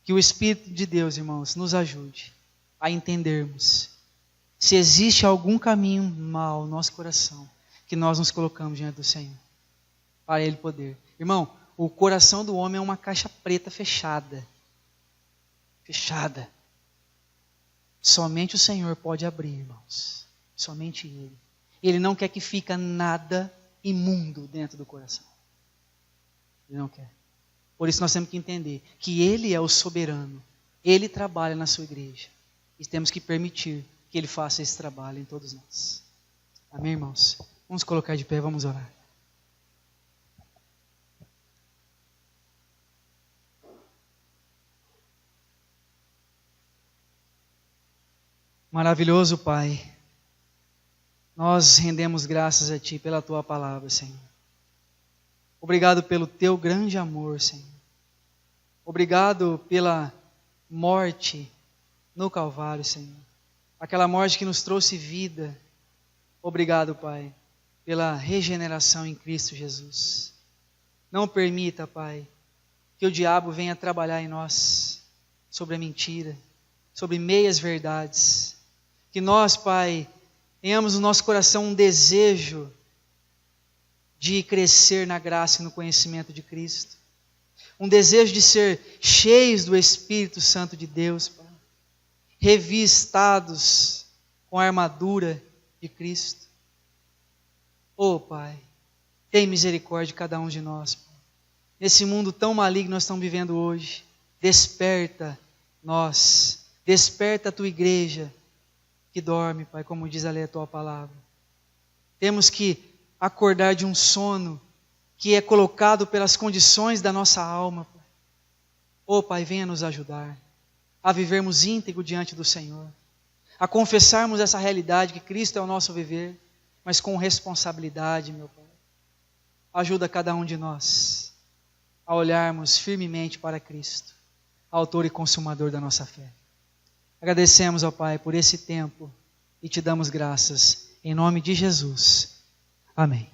Que o Espírito de Deus, irmãos, nos ajude a entendermos se existe algum caminho mau no nosso coração, que nós nos colocamos diante do Senhor, para Ele poder. Irmão, o coração do homem é uma caixa preta fechada. Fechada. Somente o Senhor pode abrir, irmãos. Somente Ele. Ele não quer que fique nada imundo dentro do coração. Ele não quer. Por isso nós temos que entender que Ele é o soberano. Ele trabalha na sua igreja. E temos que permitir que Ele faça esse trabalho em todos nós. Amém, irmãos? Vamos colocar de pé, vamos orar. Maravilhoso Pai, nós rendemos graças a Ti pela Tua palavra, Senhor. Obrigado pelo Teu grande amor, Senhor. Obrigado pela morte no Calvário, Senhor. Aquela morte que nos trouxe vida. Obrigado, Pai, pela regeneração em Cristo Jesus. Não permita, Pai, que o diabo venha trabalhar em nós sobre a mentira, sobre meias verdades. Que nós, Pai, tenhamos no nosso coração um desejo de crescer na graça e no conhecimento de Cristo. Um desejo de ser cheios do Espírito Santo de Deus, Pai. Revistados com a armadura de Cristo. Oh, Pai, tem misericórdia de cada um de nós, Pai. Nesse mundo tão maligno que nós estamos vivendo hoje, desperta nós, desperta a Tua igreja, que dorme, Pai, como diz ali a Tua palavra. Temos que acordar de um sono que é colocado pelas condições da nossa alma, Pai. Oh, Pai, venha nos ajudar a vivermos íntegro diante do Senhor, a confessarmos essa realidade que Cristo é o nosso viver, mas com responsabilidade, meu Pai. Ajuda cada um de nós a olharmos firmemente para Cristo, autor e consumador da nossa fé. Agradecemos, ó Pai, por esse tempo e Te damos graças. Em nome de Jesus. Amém.